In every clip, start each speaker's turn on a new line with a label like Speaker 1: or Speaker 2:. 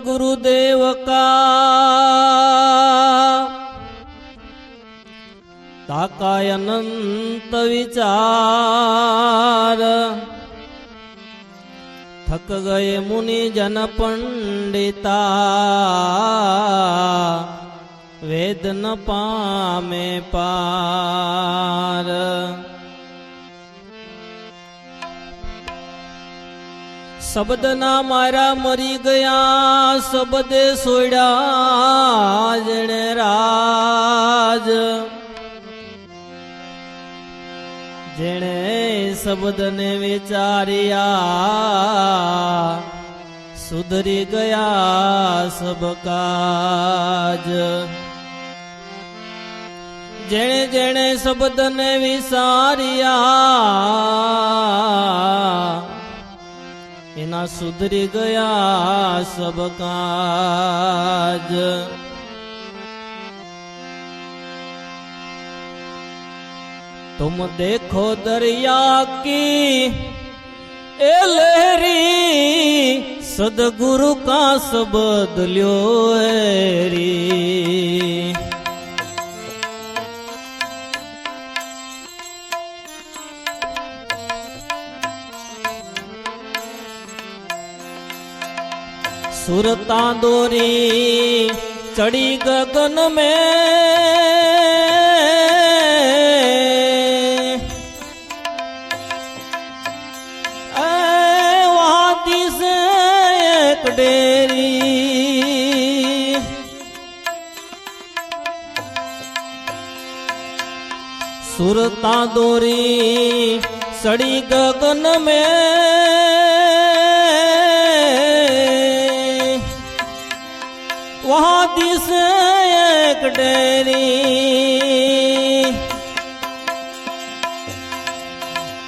Speaker 1: गुरुदेव का ताकाय अनंत विचार, थक गए मुनि जन पंडिता, वेद न पामे पार। शब्द ना मारा मरी गया, शब्दे सोड़ा जने राज, जेने शब्द ने विचारिया, सुधरी गया सब काज। जेने जेने शब्द ने विचारिया, इना सुधरी गया सब काज। तुम देखो दरिया की ए लहरी, सदगुरु का शब्द ल्यो हेरी। सुरता दोरी चढ़ी गगन में, वहाँ दिसे एक डेरी। सुरता दोरी चढ़ी गगन में, वहाँ दिसे एक डेरी।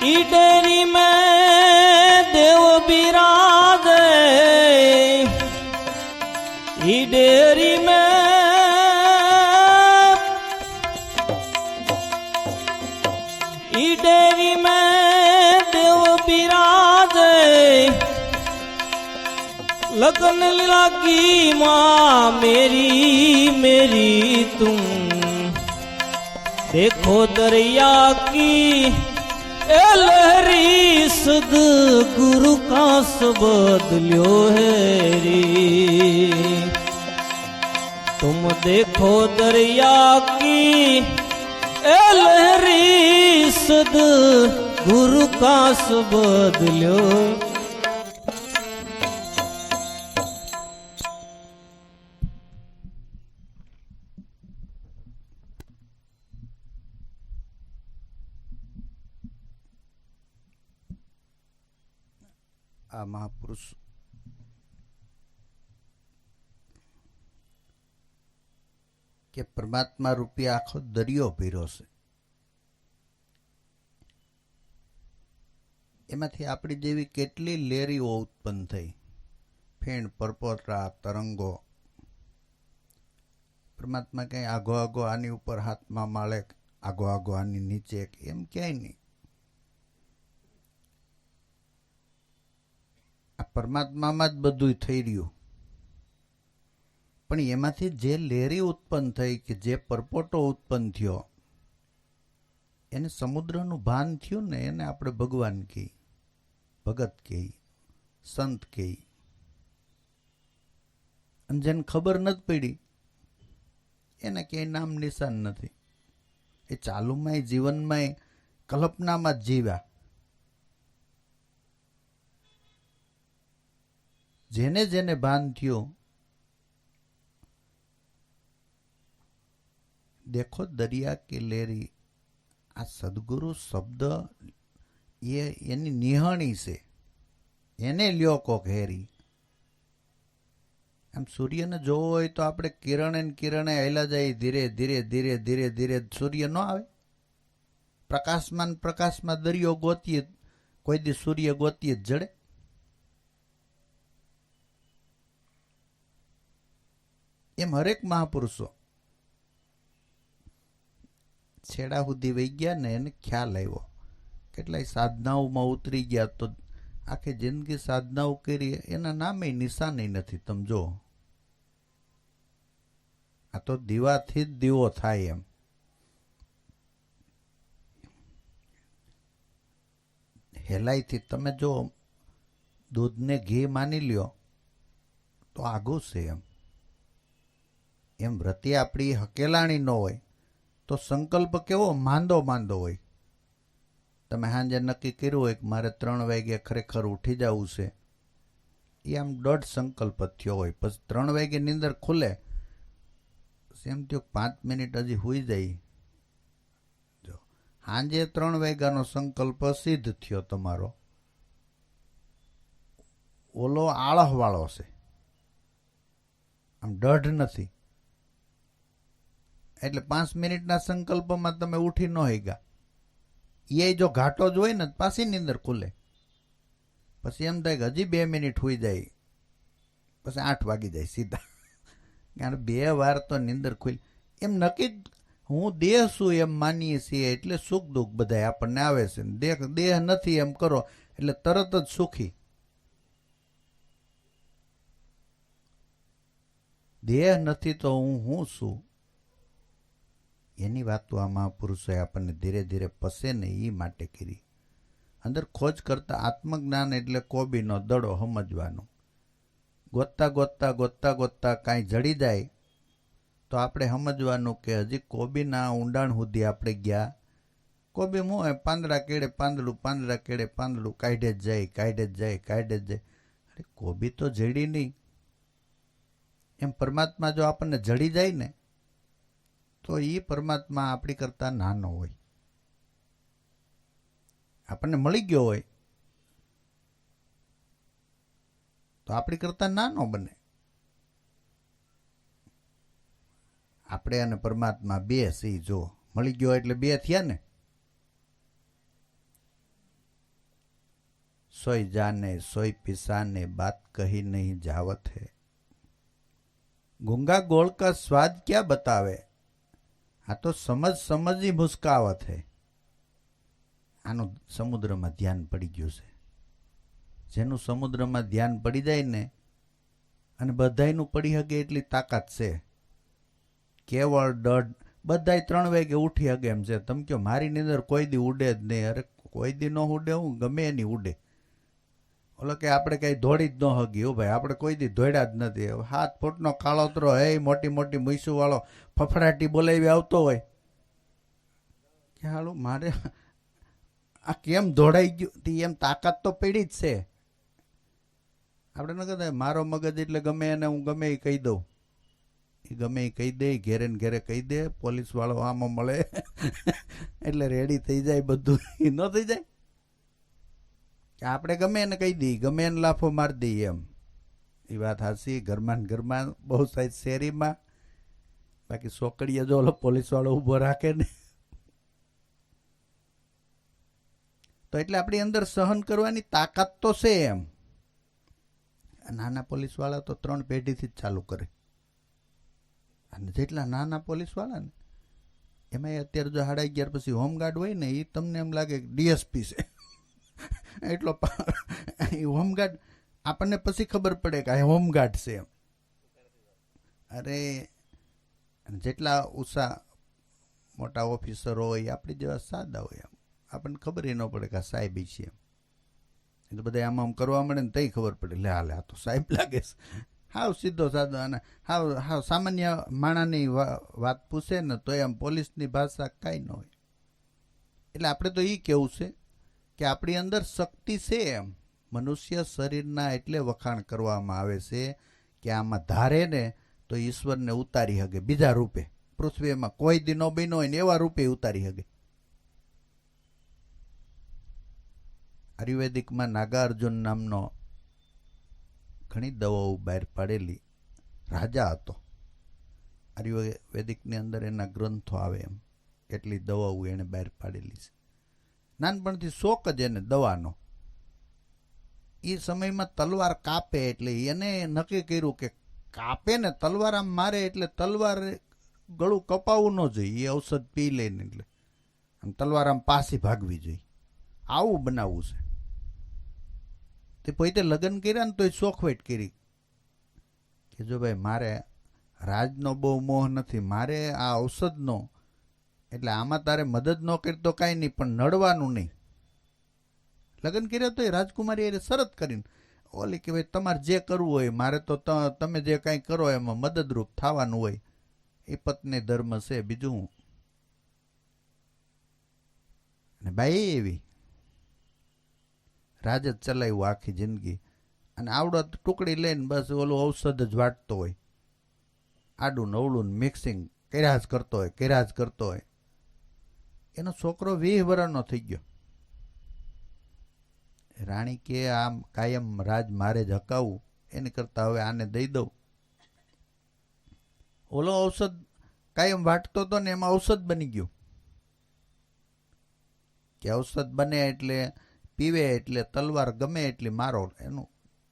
Speaker 1: ई डेरी में देव बिराजे, ई डेरी में देव बिराजे। लगन लगी माँ मेरी मेरी तुम, देखो दरिया की ए लहरी, सद्गुरु का शब्द ल्यो हेरी। तुम देखो दरिया की ए लहरी, सद्गुरु का शब्द ल्यो।
Speaker 2: आ महापुरुष के परमात्मा रूपी आखो दरियो भीरो छे, एमांथी आपणी जेवी केटली लेरीओ उत्पन्न थई, फेण परपोटा तरंगो। परमात्मा कहीं आगो आगो आनी ऊपर हाथमां माळे, आगो आगो आनी नीचे, एम क्यांय नहीं। परमात्मा में ज बधुं थई रह्युं, पण एमांथी जे लेरी उत्पन्न थई के जे परपोटो उत्पन्न थयो, एने समुद्रनुं भान थयुं ने एने आपणे भगवान कही, भगत कही, संत कही। अने जेने खबर नथी पड़ी एने क्यांय नाम निशान नथी। ए चालुमांय जीवनमांय कल्पनामां ज जीव्या। जेने जेने भान थयो, देखो दरिया की लेरी, आ सद्गुरु शब्द ये एनी निहाणी से, एने ल्यो कोक हेरी। एम सूर्य ने जोवो होय तो आपणे किरणे ने किरणे हेला जाई, धीरे धीरे धीरे धीरे धीरे सूर्य न आवे। प्रकाशमां दरियो गोतीए, कोई दी सूर्य गोतीए जड़े। एम हरेक महापुरुषो छेड़ा सुधी वही गया ने एने ख्याल आव्यो, કેટલાય સાધનાઓમાં ઉતરી ગયા तो આખી જિંદગી સાધનાઓ કરી, એના નામે નિશાને નથી. તમે જો, આ તો દીવાથી જ દીવો થાય એમ. હેલાઈથી તમે જો દૂધને ઘી માની લ્યો તો આઘું છે એમ. એમ વ્રતિ આપણી હકેલાણી ન હોય તો સંકલ્પ કેવો માંદો માંદો હોય. તમે સાંજે નક્કી કર્યું હોય કે મારે 3 વાગે ખરેખર ઉઠી જવું છે, એ આમ દોઢ સંકલ્પ થયો હોય. પછી 3 વાગે નીંદર ખુલે, એમ થયો 5 મિનિટ હજી હુઈ જાય. જો સાંજે 3 વાગ્યાનો સંકલ્પ સિદ્ધ થયો તમારો, ઓલો આળહવાળો છે, આમ દઢ નથી. એટલે 5 મિનિટના સંકલ્પમાં તમે ઉઠી ન ગયા. એ જો ઘાટો જ હોય ને પાછી નીંદર ખુલે. પછી એમ થાય કે હજી 2 મિનિટ હોઈ જાય, પછી 8 વાગી જાય સીધા. કારણ 2 વાર તો નીંદર ખુલી. એમ નક્કી હું દેહ છું એમ માનીએ છીએ એટલે સુખ દુઃખ બધા આપણને આવે છે. દેહ નથી એમ કરો એટલે તરત જ સુખી. દેહ નથી તો હું છું, એની વાતો આ મહાપુરુષોએ આપણને ધીરે ધીરે પસે ને એ માટે કરી. અંદર ખોજ કરતા આત્મજ્ઞાન એટલે કોબીનો દડો સમજવાનો. ગોતતા ગોતતા ગોતતા ગોતતા કાંઈ જડી જાય તો આપણે સમજવાનું કે હજી કોબીના ઊંડાણ સુધી આપણે ગયા. કોબી મોં પાંદડા કેળે પાંદડું, પાંદડા કેળે પાંદડું, કાઢે જ જાય, કાઢે જ જાય, કાઢે જ જાય. અરે કોબી તો જડી નહીં. એમ પરમાત્મા જો આપણને જડી જાય ને તો એ પરમાત્મા આપણી કરતાં નાનો હોય. આપણને મળી ગયો હોય તો આપણી કરતાં નાનો બને. આપણે અને પરમાત્મા બે સી જો મળી ગયો એટલે બે થયા ને. સોય જાને સોય पिसाने बात कही नहीं जावत है. गूंगा गोल का स्वाद क्या बतावे, આ તો સમજ સમજી મુસ્કાવત હે. આનું સમુદ્રમાં ધ્યાન પડી ગયું છે. જેનું સમુદ્રમાં ધ્યાન પડી જાય ને, અને બધાયનું પડી શકે એટલી તાકાત છે. કેવળ દઢ બધાય 3 વાગે ઉઠી શકે એમ છે. તમે કહો મારી નીંદર કોઈ દી ઉડે જ નહીં. અરે કોઈ દી ન ઉડે, હું ગમે એની ઉડે. ઓલો કે આપણે કઈ દોડી જ ન હગી. હો ભાઈ, આપણે કોઈ દી દોડ્યા જ નથી. 7 ફૂટનો કાળોતરો હે, મોટી મોટી મૂસું વાળો ફફડાટી બોલાવી આવતો હોય કે હાલું મારે આ કેમ દોડાઈ ગયું. એમ તાકાત તો પડી જ છે. આપણે ન કહેતા મારો મગજ એટલે ગમે એને હું ગમે એ કહી દઉં. એ ગમે એ કહી દે, ઘેરે ને ઘેરે કહી દે, પોલીસ વાળો આમાં મળે એટલે રેડી થઈ જાય બધું. એ ન થઈ જાય કે આપણે ગમે એને કહી દઈએ, ગમે એને લાફો મારી દઈએ એમ. એ વાત હાચી. ઘરમાં ઘરમાં બહુ સારી શેરીમાં. બાકી સોકડીએ જો ઓલો પોલીસ વાળો ઊભો રાખે ને તો એટલે આપણી અંદર સહન કરવાની તાકાત તો છે એમ. નાના પોલીસ વાળા તો 3 પેઢીથી જ ચાલુ કરે. અને જેટલા નાના પોલીસ વાળા ને એમાં અત્યારે જો 11:30 પછી હોમગાર્ડ હોય ને, એ તમને એમ લાગે ડીએસપી છે. એટલો હોમગાર્ડ આપણને પછી ખબર પડે કે આ હોમગાર્ડ છે એમ. અરે જેટલા ઉષા મોટા ઓફિસરો હોય આપણી જેવા સાદા હોય એમ. આપણને ખબર ન પડે કે આ સાહેબ છે એમ. એટલે બધા આમ આમ કરવા મળે ને તઈ ખબર પડે, લે હાલે આ તો સાહેબ લાગે છે. હાવ સીધો સાદો અને હાવ સામાન્ય માણાની વાત પૂછે ને તો એમ પોલીસની ભાષા કાંઈ ન હોય. એટલે આપણે તો એ કહેવું છે કે આપણી અંદર શક્તિ છે એમ. મનુષ્ય શરીરના એટલે વખાણ કરવામાં આવે છે કે આમાં ધારે ને તો ઈશ્વરને ઉતારી શકે બીજા રૂપે. પૃથ્વીમાં કોઈ દી નો બન્યો હોય ને એવા રૂપે ઉતારી શકે. આયુર્વેદિકમાં નાગાર્જુન નામનો ઘણી દવાઓ બહાર પાડેલી રાજા હતો. આયુર્વેદિકની અંદર એના ગ્રંથો આવે એમ. એટલી દવાઓ એને બહાર પાડેલી છે. નાનપણથી શોખ જ એને દવાનો. એ સમયમાં તલવાર કાપે એટલે એને નક્કી કર્યું કે કાપે ને તલવાર આમ મારે એટલે તલવાર ગળું કપાવવું ન જોઈએ. એ ઔષધ પી લઈને એટલે આમ તલવાર આમ પાછી ભાગવી જોઈએ. આવું બનાવવું છે. તે પોતે લગ્ન કર્યા ને તોય શોખવેટ કરી કે જો ભાઈ મારે રાજનો બહુ મોહ નથી, મારે આ ઔષધનો, એટલે આમાં તારે મદદ ન કરી તો કાંઈ નહીં, પણ નડવાનું નહીં. લગ્ન કર્યા તો રાજકુમારી એ શરત કરીને ઓલી કે ભાઈ તમારે જે કરવું હોય, મારે તો તમે જે કાંઈ કરો એમાં મદદરૂપ થવાનું હોય, એ પત્ની ધર્મ છે, બીજું હું. અને બાઈ એવી રાજ જ ચલાવ્યું આખી જિંદગી, અને આવડો ટુકડી લઈને બસ ઓલું ઔષધ જ વાટતો હોય, આડું નવડું મિક્સિંગ કર્યા જ કરતો હોય. એનો છોકરો 20 વર્ષનો થઈ ગયો. રાણી કે આમ કાયમ રાજ મારે જ હકાવું, એની કરતા હવે આને દઈ દઉં. ઓલો ઔષધ કાયમ વાટતો હતો ને એમાં ઔષધ બની ગયું કે ઔષધ બને એટલે પીવે એટલે તલવાર ગમે એટલી મારો, એનું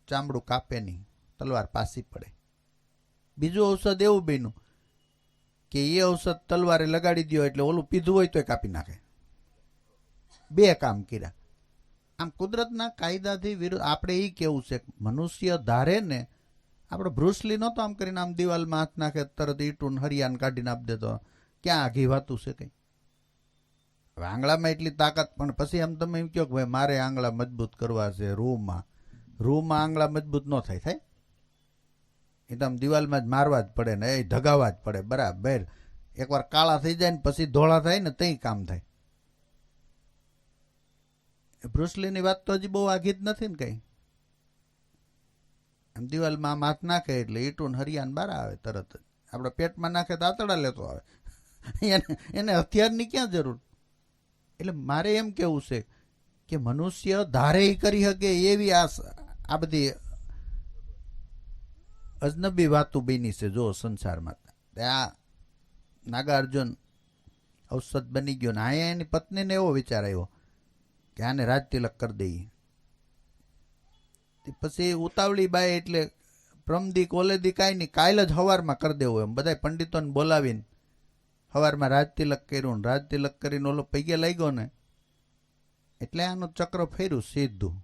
Speaker 2: ચામડું કાપે નહીં, તલવાર પાછી પડે. બીજું ઔષધ એવું બન્યું કે એ ઔષધ તલવારે લગાડી દો એટલે ઓલું પીધું હોય તોય કાપી નાખે. 2 કામ કર્યા. આમ કુદરતના કાયદાથી વિરુદ્ધ. આપણે એ કેવું છે મનુષ્ય ધારે ને, આપણે બ્રુસલી નહોતો આમ કરીને આમ દિવાલમાં હાથ નાખે તરત ઈટું હરિયાન કાઢીને આપી દેતો, ક્યાં આઘી વાતું છે કંઈ. હવે આંગળામાં એટલી તાકાત, પણ પછી એમ તમે એમ કહો કે ભાઈ મારે આંગળા મજબૂત કરવા છે, રૂમાં આંગળા મજબૂત ન થાય. એ તો આમ દિવાલમાં જ મારવા જ પડે ને, એ ધગાવવા જ પડે બરાબર. એકવાર કાળા થઈ જાય ને પછી ધોળા થાય ને તઈ કામ થાય. બ્રુસલીની વાત તો હજી બહુ આઘી જ નથી ને કઈ. આમ દિવાલમાં આમ હાથ નાખે એટલે ઈટું હરિયાન બહાર આવે તરત જ. આપણે પેટમાં નાખે તો આતડા લેતો આવે. એને હથિયારની ક્યાં જરૂર. એટલે મારે એમ કેવું છે કે મનુષ્ય ધારે કરી શકે એવી આ બધી અજનબી વાતો બની છે જો સંસારમાં. આ નાગાર્જુન ઔષધ બની ગયો ને અહીંયા એની પત્નીને એવો વિચાર આવ્યો કે આને રાજ તિલક કરી દઈએ. પછી ઉતાવળી બાઈ એટલે પ્રમદી કોલેદી કાંઈ નહીં, કાલ જ હવારમાં કરી દેવું એમ બધા પંડિતોને બોલાવીને હવારમાં રાજ તિલક કર્યું. રાજ તિલક કરીને ઓલો પૈગે લાગ્યો ને એટલે આનું ચક્ર ફેર્યું સીધું.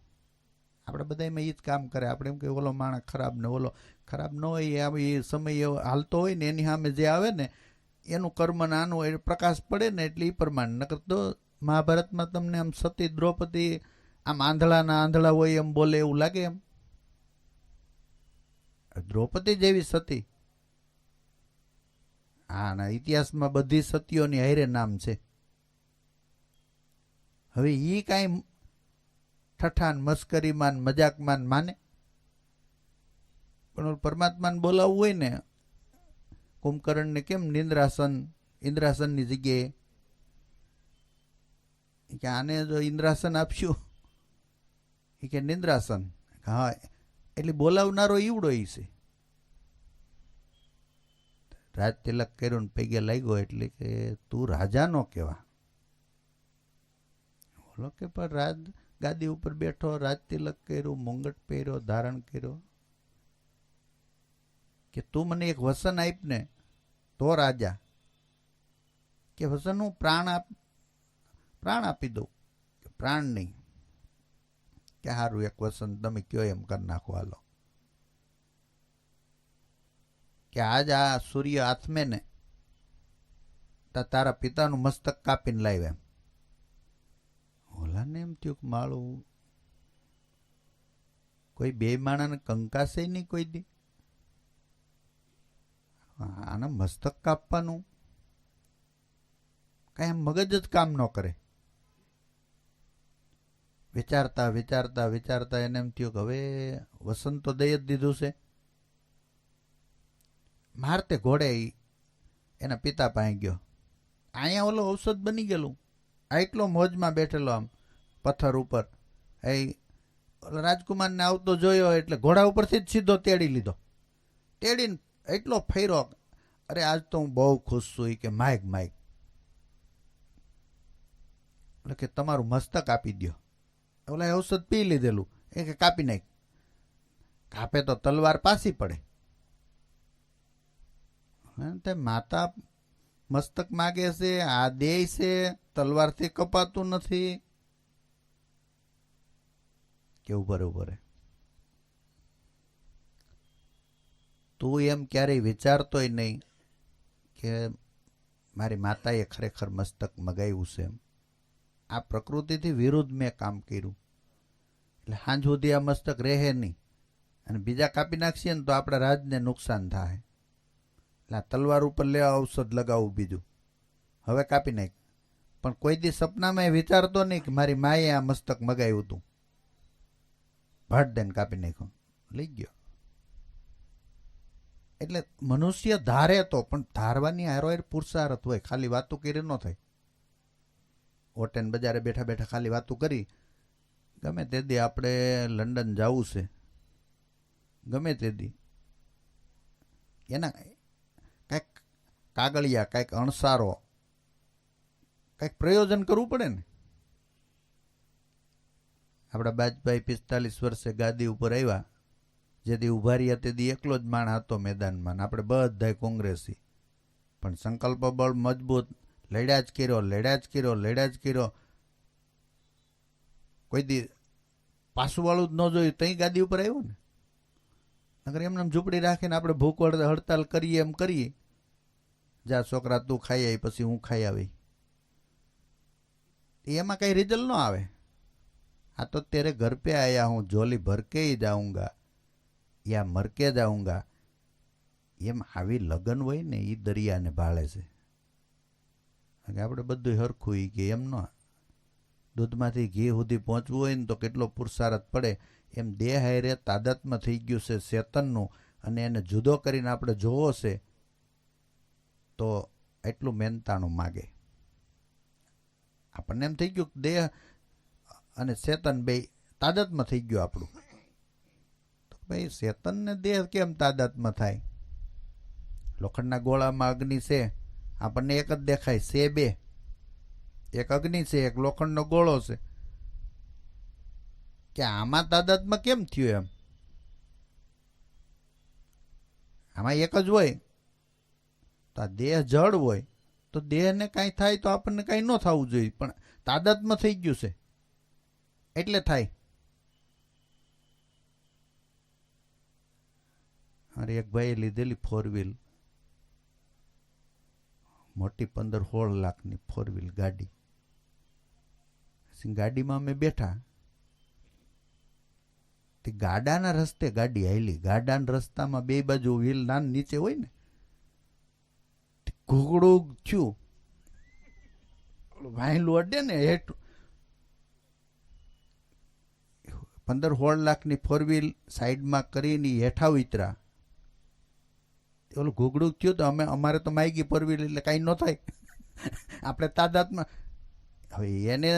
Speaker 2: આપણે બધા એમાં એ જ કામ કરે. આપણે એમ કે ઓલો માણસ ખરાબ ને ઓલો ખરાબ ન હોય, એ સમય એવો હાલતો હોય ને એની સામે જે આવે ને એનું કર્મ ને આનું એ પ્રકાશ પડે ને એટલે એ પ્રમાણે. નકર તો મહાભારતમાં તમને આમ સતી દ્રૌપદી આમ આંધળા હોય એમ બોલે એવું લાગે. એમ દ્રૌપદી જેવી સતી. હા ના, ઇતિહાસમાં બધી સતીઓની હારે નામ છે. હવે એ કાંઈ ઠઠાન મસ્કરીમાન મજાકમાન માને, પણ પરમાત્માને બોલાવવું હોય ને કુંભકર્ણને કેમ ઇન્દ્રાસનની જગ્યાએ કે આને જો ઇન્દ્રાસન આપશું એ કે નિંદ્રાસન. હા, એટલે બોલાવનારો ઈવડો ઈ છે. રાજ તિલક કર્યું ને પૈગે લાગ્યો એટલે કે તું રાજા નો કેવા. બોલો કે પણ રાજ ગાદી ઉપર બેઠો, રાજ તિલક કર્યું, મુંગટ પહેર્યો, ધારણ કર્યો, કે તું મને એક વસન આપ ને તો રાજા. કે વસન હું પ્રાણ આપી દઉં. કે પ્રાણ નહીં. કે સારું એક વસન તમે કયો એમ કરી નાખો હાલો. કે આજ આ સૂર્ય આથમે ને તારા પિતાનું મસ્તક કાપીને લાવ્યા. એમ ઓલાને એમ થયું કે માળું કોઈ બે માણાને કંકાસે નહીં કોઈ દી. આને મસ્તક કાપવાનું કઈ એમ મગજ જ કામ ન કરે. વિચારતા વિચારતા વિચારતા એને એમ થયું કે હવે વસંત તો દઈ જ દીધું છે. મારતે ઘોડે એના પિતા પાસે ગયો. અહીંયા ઓલો ઔષધ બની ગયેલું. આ એટલો મોજમાં બેઠેલો આમ પથ્થર ઉપર. એ રાજકુમારને આવતો જોયો એટલે ઘોડા ઉપરથી જ સીધો તેડી લીધો. તેડીને એટલો ફેર્યો, અરે આજ તો હું બહુ ખુશ છું કે માઇક. એટલે કે તમારું મસ્તક આપી દો. ઓલા ઔષધ પી લીધેલું એ કે કાપી નાખ. કાપે તો તલવાર પાછી પડે. તે માતા મસ્તક માગે છે, આ દે છે, તલવારથી કપાતું નથી. કેવું બરોબર. તું એમ ક્યારેય વિચારતોય નહીં કે મારી માતાએ ખરેખર મસ્તક મગાવ્યું છે એમ. આ પ્રકૃતિથી વિરુદ્ધ મેં કામ કર્યું એટલે સાંજ સુધી આ મસ્તક રહે નહીં અને બીજા કાપી નાખીએ ને તો આપણા રાજને નુકસાન થાય. એટલે આ તલવાર ઉપર લેવા ઔષધ લગાવવું બીજું હવે કાપી નાખ. પણ કોઈ દી સપનામાં વિચારતો નહીં કે મારી માએ આ મસ્તક મગાવ્યું હતું. ભટ દઈને કાપી નાખ્યું, લઈ ગયો. એટલે મનુષ્ય ધારે તો, પણ ધારવાની હારોહાર પુરુષાર્થ હોય. ખાલી વાતો કરી ન થાય. હોટેલ બજારે બેઠા બેઠા ખાલી વાતો કરી, ગમે તે દી આપણે લંડન જવું છે, ગમે તે દી એના કંઈક કાગળિયા, કંઈક અણસારો, કંઈક પ્રયોજન કરવું પડે ને. આપણા બાજભાઈ 45 વર્ષે ગાદી ઉપર આવ્યા. જેથી ઉભા રહ્યા તેથી એકલો જ માણ હતો મેદાનમાં. આપણે બધાય કોંગ્રેસી, પણ સંકલ્પ બળ મજબૂત. લડ્યા જ કર્યો, લડ્યા જ કર્યો, લડ્યા જ કર્યો. કોઈ દી પાછું વાળું જ ન જોયું તઈ ગાદી ઉપર આવ્યો ને. નકર એમને ઝૂંપડી રાખીને આપણે ભૂખ હડતાલ કરીએ એમ કરીએ. જા છોકરા તું ખાઈ આવી પછી હું ખાઈ આવી, એમાં કઈ રિઝલ્ટ ન આવે. આ તો તેરે ઘર પે આયા હું, જોલી ભર કે ही जाऊंगा યા મર કે જાઉંગા. એમ આવી લગન હોય ને એ દરિયાને ભાળે છે. આપણે બધું હરખું ઈ કે એમ ન. દૂધમાંથી ઘી સુધી પહોંચવું હોય ને તો કેટલો પુરુષાર્થ પડે. એમ દેહ હારે તાદાત્મ્ય થઈ ગયું છે ચેતનનું, અને એને જુદો કરીને આપણે જોવો છે તો એટલું મહેનતાણું માગે. આપણને એમ થઈ ગયું દેહ અને ચેતન બે તાદાત્મ્ય થઈ ગયું આપણું. તો ભાઈ ચેતન ને દેહ કેમ તાદાત્મ્ય થાય? લોખંડના ગોળામાં અગ્નિ છે, આપણને એક જ દેખાય છે બે. એક અગ્નિ છે, એક લોખંડનો ગોળો છે. કે આમાં તાદાત્મ્ય કેમ થયું એમ? આમાં એક જ હોય તો આ દેહ જળ હોય તો દેહને કાંઈ થાય તો આપણને કાંઈ ન થવું જોઈએ, પણ તાદાત્મ્ય થઈ ગયું છે એટલે થાય. અરે એક ભાઈએ લીધેલી 4 વ્હીલ, મોટી 15-16 લાખની 4 વ્હીલ ગાડી. ગાડીમાં અમે બેઠા, તે ગાડાના રસ્તે ગાડી હાલી. ગાડાના રસ્તામાં બે બાજુ વ્હીલ નાન નીચે હોય ને, ઘૂગડું થયું, વાહેલું અડે ને હેઠ. 15-16 લાખની 4 વ્હીલ સાઈડમાં કરીને હેઠા ઉતરા. ઓલું ઘૂગડું થયું તો અમારે તો માગી 4 વ્હીલ એટલે કાંઈ ન થાય. આપણે તાદાત્માં. હવે એને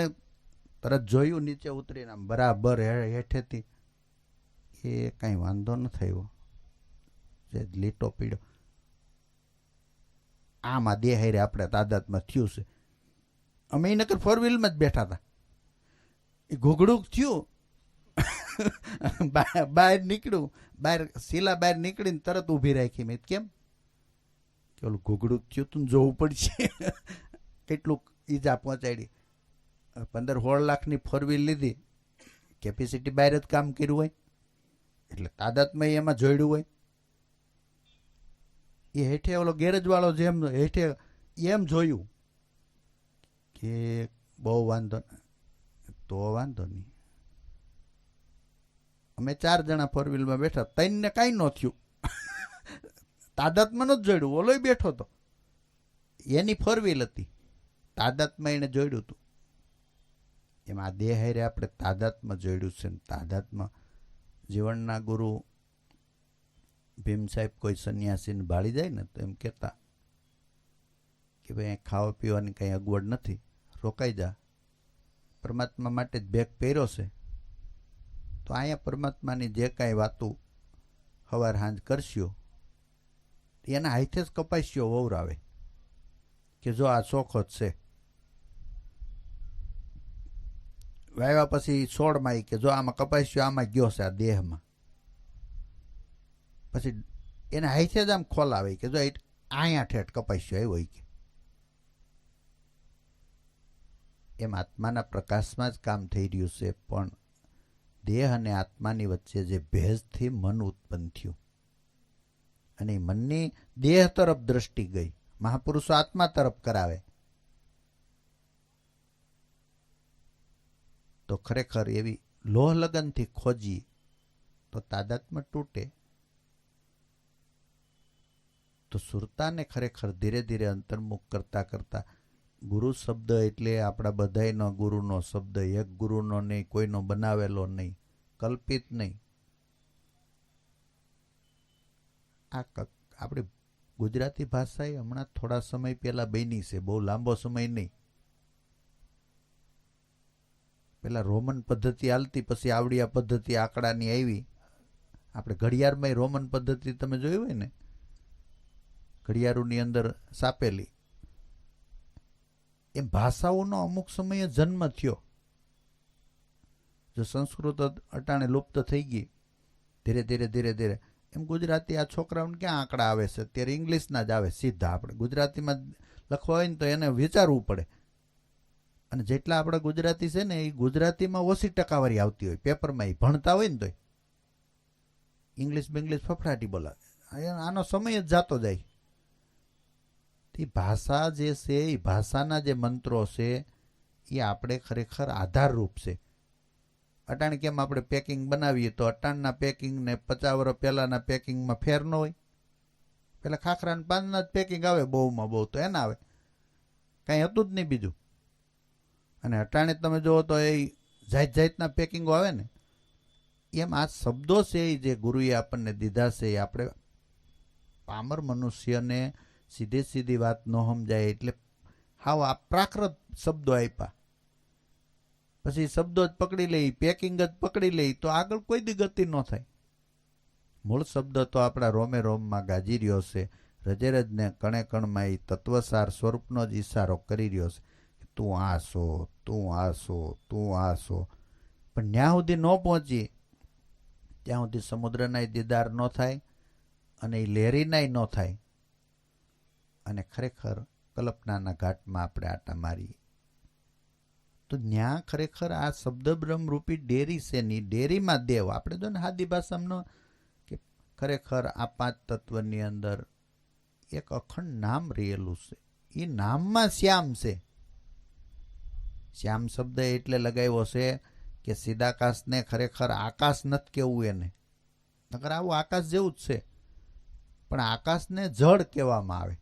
Speaker 2: તરત જોયું નીચે ઉતરીને આમ બરાબર હેઠેથી, એ કાંઈ વાંધો ન થયો, જે લીટો પીડ્યો. આમાં દેહારે આપણે તાદાત્માં થયું છે. અમે એ નકર 4 વ્હીલમાં જ બેઠા હતા. એ ઘૂગડું થયું, બહાર નીકળ્યું, બહાર શીલા બહાર નીકળીને તરત ઊભી રાખી. મેં કેમ કે ઓલું ઘૂગડું થયું તું જોવું પડશે કેટલું ઈજા પહોંચાડી. 15-16 લાખની 4 વ્હીલ લીધી, કેપેસિટી બહાર જ કામ કર્યું હોય એટલે તાદાત્મ્ય એમાં જોડ્યું હોય. એ હેઠે ઓલો ગેરેજ વાળો જેમ હેઠે એમ જોયું કે બહુ વાંધો, તો વાંધો નહીં. અમે 4 જણા 4 વ્હીલમાં બેઠા, 3 ને કાંઈ ન થયું. તાદાત્મ્ય જ જોડ્યું. ઓલોય બેઠો હતો, એની 4 વ્હીલ હતી, તાદાત્મ્ય એને જોડ્યું હતું. એમાં આ દેહ હારે આપણે તાદાત્મ્ય જોડ્યું છે. તાદાત્મ્ય જીવનના ગુરુ ભીમ સાહેબ કોઈ સંન્યાસીને ભાળી જાય ને તો એમ કહેતા કે ભાઈ ખાવા પીવાની કંઈ અગવડ નથી, રોકાઈ જા, પરમાત્મા માટે જ બેગ પહેર્યો છે તો અહીંયા પરમાત્માની જે કાંઈ વાતું સવાર સાંજ કરશો એના હાથે જ કપાસ્યો વવરાવે કે જો આ શોખ જ છે. વાવ્યા પછી છોડમાં કે જો આમાં કપાસ્યો, આમાં ગયો છે આ દેહમાં. પછી એના હાથે જ આમ ખોલાવે કે જો અહીંયા ઠેઠ કપાસ્યો આવ્યો કે એમ આત્માના પ્રકાશમાં જ કામ થઈ રહ્યું છે. પણ દેહ અને આત્માની વચ્ચે જે ભેજથી મન ઉત્પન્ન થયું અને એ મનની દેહ તરફ દ્રષ્ટિ ગઈ. મહાપુરુષો આત્મા તરફ કરાવે તો ખરેખર એવી લોહ લગનથી ખોજી તો તાદાત્મ્ય તૂટે. તો સુરતાને ખરેખર ધીરે ધીરે અંતર્મુખ કરતા કરતા ગુરુ શબ્દ એટલે આપણા બધાયનો ગુરુનો શબ્દ, એક ગુરુનો નહીં, કોઈનો બનાવેલો નહીં, કલ્પિત નહીં. આ આપણી ગુજરાતી ભાષા એ હમણાં થોડા સમય પહેલા બની છે, બહુ લાંબો સમય નહીં. પેલા રોમન પદ્ધતિ હાલતી, પછી આવડી આ પદ્ધતિ આંકડાની આવી. આપણે ઘડિયાળમાં રોમન પદ્ધતિ તમે જોઈ હોય ને, ઘડિયાળોની અંદર સાપેલી, એમ ભાષાઓનો અમુક સમયે જન્મ થયો. જો સંસ્કૃત અટાણે લુપ્ત થઈ ગઈ ધીરે ધીરે ધીરે ધીરે, એમ ગુજરાતી આ છોકરાઓને ક્યાં આંકડા આવે છે, અત્યારે ઇંગ્લિશના જ આવે સીધા. આપણે ગુજરાતીમાં લખવા હોય ને તો એને વિચારવું પડે. અને જેટલા આપણા ગુજરાતી છે ને એ ગુજરાતીમાં ઓછી ટકાવારી આવતી હોય, પેપરમાં એ ભણતા હોય ને તો ઇંગ્લિશ બેંગ્લિશ ફફડાટી બોલાવે. આનો સમય જ જાતો જાય. એ ભાષા જે છે, એ ભાષાના જે મંત્રો છે એ આપણે ખરેખર આધારરૂપ છે. અટાણ કેમ આપણે પેકિંગ બનાવીએ તો અટાણના પેકિંગ ને 50 વર્ષ પહેલાના પેકિંગમાં ફેર ન હોય. પેલા ખાખરા ને પાનના જ પેકિંગ આવે, બહુમાં બહુ તો એના આવે, કાંઈ હતું જ નહીં બીજું. અને અટાણે તમે જુઓ તો એ જાત જાતના પેકિંગો આવે ને. એમ આ શબ્દો છે એ જે ગુરુએ આપણને દીધા છે, એ આપણે પામર મનુષ્યને સીધે સીધી વાત ન સમજાય એટલે હાવ આ પ્રાકૃત શબ્દો આપ્યા. પછી શબ્દો જ પકડી લઈ, પેકિંગ જ પકડી લઈ તો આગળ કોઈ દી ગતિ ન થાય. મૂળ શબ્દ તો આપણા રોમે રોમમાં ગાજી રહ્યો છે. રજે રજને કણે કણમાં એ તત્વસાર સ્વરૂપનો જ ઈશારો કરી રહ્યો છે. તું આ છો, તું આ છો, તું આ છો. પણ ત્યાં સુધી ન પહોંચી ત્યાં સુધી સમુદ્રના દીદાર ન થાય અને એ લહેરીનાય ન થાય. અને ખરેખર કલ્પનાના ઘાટમાં આપણે આટા મારીએ તો ત્યાં ખરેખર આ શબ્દ બ્રહ્મરૂપી ડેરી છે ની ડેરીમાં દેવ. આપણે જો ને હાદી ભાષામાં કે ખરેખર આ 5 તત્વની અંદર એક અખંડ નામ રહેલું છે. એ નામમાં શ્યામ છે. શ્યામ શબ્દ એટલે લગાવ્યો છે કે સીધાકાશને ખરેખર આકાશ નથી કહેવું એને, નકર આવું આકાશ જેવું જ છે, પણ આકાશને જળ કહેવામાં આવે.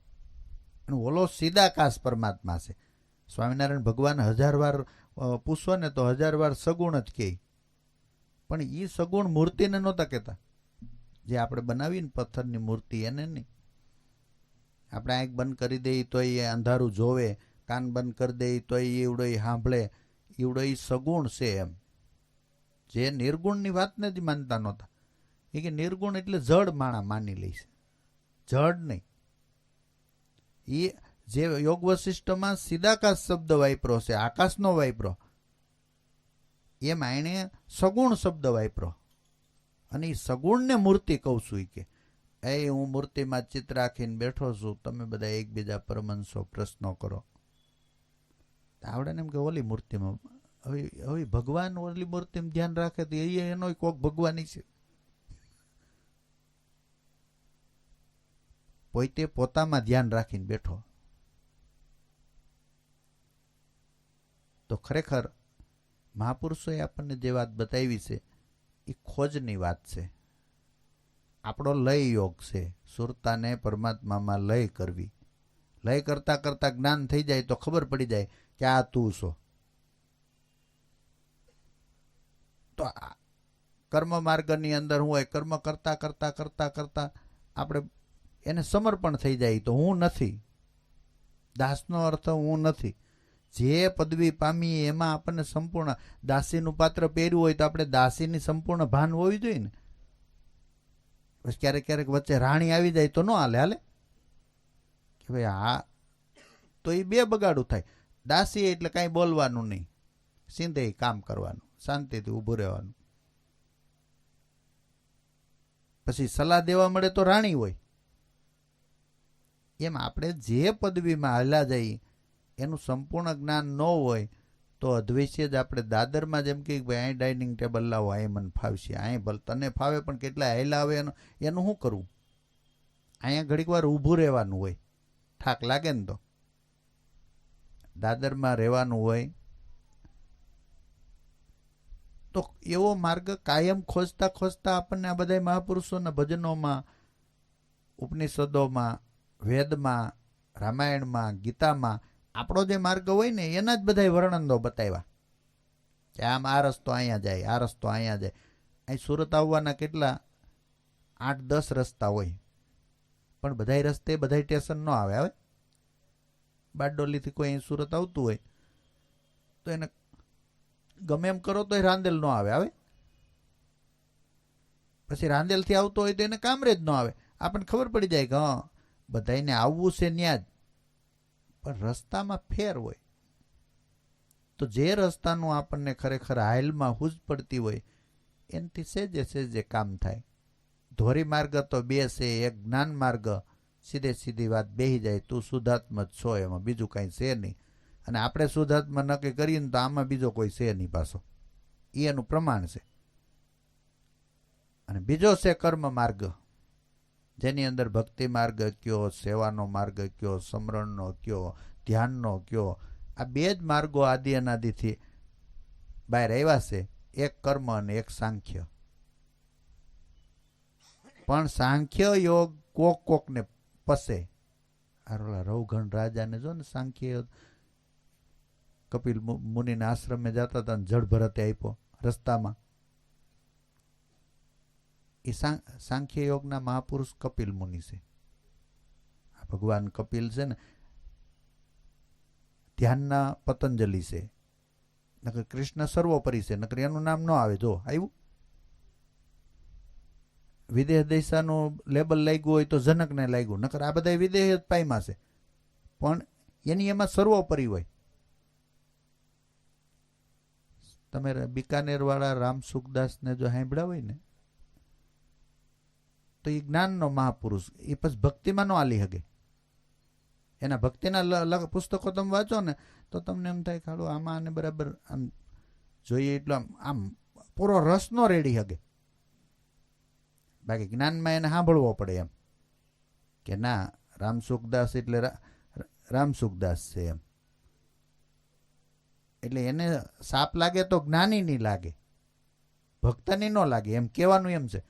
Speaker 2: અને ઓલો સીધાકાશ પરમાત્મા છે. સ્વામિનારાયણ ભગવાન 1000 વાર પૂછો ને તો 1000 વાર સગુણ જ કહે, પણ એ સગુણ મૂર્તિને નહોતા કહેતા. જે આપણે બનાવીને પથ્થરની મૂર્તિ એને નહીં. આપણે આંખ બંધ કરી દઈએ તો એ અંધારું જોવે, કાન બંધ કરી દઈએ તો એવડો એ સાંભળે, એવડો એ સગુણ છે. એમ જે નિર્ગુણની વાતને જ માનતા નહોતા. એ કે નિર્ગુણ એટલે જડ માણા માની લઈશ, જડ નહીં. એ જે યોગ વશિષ્ઠમાં સીધાકાશ શબ્દ વાપરો છે, આકાશનો વાપરો, એમ આણે સગુણ શબ્દ વાપરો. અને એ સગુણને મૂર્તિ કહું છું. કે એ હું મૂર્તિમાં ચિત્ર રાખીને બેઠો છું, તમે બધા એકબીજા પરમંશો પ્રશ્નો કરો. આવડે ને એમ કે ઓલી મૂર્તિમાં હવે ભગવાન ઓલી મૂર્તિમાં ધ્યાન રાખે તો એનો કોક ભગવાન છે. પોતે પોતામાં ધ્યાન રાખીને બેઠો. તો ખરેખર મહાપુરુષોએ આપણને જે વાત બતાવી છે એ ખોજની વાત છે. આપણો લય યોગ છે. સુરતાને પરમાત્મામાં લય કરવી. લય કરતા કરતા જ્ઞાન થઈ જાય તો ખબર પડી જાય કે આ તું છો. તો કર્મ માર્ગની અંદર હું હોય, કર્મ કરતા કરતા કરતા કરતા આપણે એને સમર્પણ થઈ જાય તો હું નથી. દાસનો અર્થ હું નથી. જે પદવી પામી એમાં આપણને સંપૂર્ણ દાસીનું પાત્ર પહેર્યું હોય તો આપણે દાસીની સંપૂર્ણ ભાન હોવી જોઈએ ને. બસ ક્યારેક ક્યારેક વચ્ચે રાણી આવી જાય તો ન હાલે. હાલે કે ભાઈ આ તો એ બે બગાડું થાય. દાસી એટલે કાંઈ બોલવાનું નહીં, સીધે કામ કરવાનું, શાંતિથી ઊભું રહેવાનું. પછી સલાહ દેવા મળે તો રાણી હોય. એમ આપણે જે પદવીમાં હાલ્યા જઈએ એનું સંપૂર્ણ જ્ઞાન ન હોય તો અદ્વૈસ્ય જ આપણે દાદરમાં જેમ કે ભાઈ અહીં ડાઇનિંગ ટેબલ લાવો, અહીં મને ફાવશે, અહીં ભલે તને ફાવે પણ કેટલા હેલા આવે એનું શું કરવું? અહીંયા ઘડીક વાર ઊભું રહેવાનું હોય, થાક લાગે ને તો દાદરમાં રહેવાનું હોય, તો એવો માર્ગ કાયમ ખોજતા ખોજતા આપણને આ બધા મહાપુરુષોના ભજનોમાં, ઉપનિષદોમાં, વેદમાં, રામાયણમાં, ગીતામાં આપણો જે માર્ગ હોય ને એના જ બધા વર્ણનો બતાવ્યા કે આમ આ રસ્તો અહીંયા જાય, આ રસ્તો અહીંયા જાય. અહીં સુરત આવવાના કેટલા 8-10 રસ્તા હોય, પણ બધાય રસ્તે બધાય સ્ટેશન ન આવે. આવે બારડોલીથી કોઈ અહીં સુરત આવતું હોય તો એને ગમે એમ કરો તો રાંદેલ ન આવે. આવે પછી રાંદેલથી આવતો હોય તો એને કામરેજ ન આવે. આપણને ખબર પડી જાય કે હા બધાને આવવું છે ત્યાં જ, પણ રસ્તામાં ફેર હોય. તો જે રસ્તાનું આપણને ખરેખર હાલમાં હુજ પડતી હોય એનાથી સેજે સેજે કામ થાય. ધોરી માર્ગ તો બે છે, એક જ્ઞાન માર્ગ, સીધે સીધી વાત બેહી જાય, તું શુદ્ધાત્મા જ છો, એમાં બીજું કાંઈ છે નહીં. અને આપણે શુદ્ધાત્મા નક્કી કરીએ ને તો આમાં બીજો કોઈ છે નહીં પાછો, એ એનું પ્રમાણ છે. અને બીજો છે કર્મ માર્ગ, જેની અંદર ભક્તિ માર્ગ કયો, સેવાનો માર્ગ કયો, સમરણનો કયો, ધ્યાનનો કયો, આ બે જ માર્ગો આદિ અનાદિથી બહાર આવ્યા છે, એક કર્મ અને એક સાંખ્ય. પણ સાંખ્ય યોગ કોકને પસે. આ રવઘણ રાજાને જો ને સાંખ્ય કપિલ મુનિના આશ્રમે જતા હતા ને જળ ભરતે આપ્યો રસ્તામાં. એ સાંખ્ય યોગના મહાપુરુષ કપિલ મુનિ છે. આ ભગવાન કપિલ છે ને ધ્યાનના પતંજલિ છે. નકર કૃષ્ણ સર્વોપરી છે, નકર એનું નામ ન આવે. જો આવ્યું વિદેહ દિશાનું લેબલ લાગ્યું હોય તો જનકને લાગ્યું, નકર આ બધા વિદેહ જ પાયમાં છે, પણ એની એમાં સર્વોપરી હોય. તમે બિકાનેર વાળા રામ સુખદાસને જો સાંભળ્યા હોય ને તો એ જ્ઞાનનો મહાપુરુષ, એ પછી ભક્તિમાં ન આલી શકે. એના ભક્તિના પુસ્તકો તમે વાંચો ને તો તમને એમ થાય ખાડો આમાં આને બરાબર આમ જોઈએ એટલો આમ પૂરો રસ નો રેડી શકે. બાકી જ્ઞાનમાં એને સાંભળવો પડે એમ કે ના રામસુખદાસ એટલે રામસુખદાસ છે એમ. એટલે એને સાપ લાગે તો જ્ઞાની નહીં લાગે, ભક્તની ન લાગે, એમ કહેવાનું એમ છે.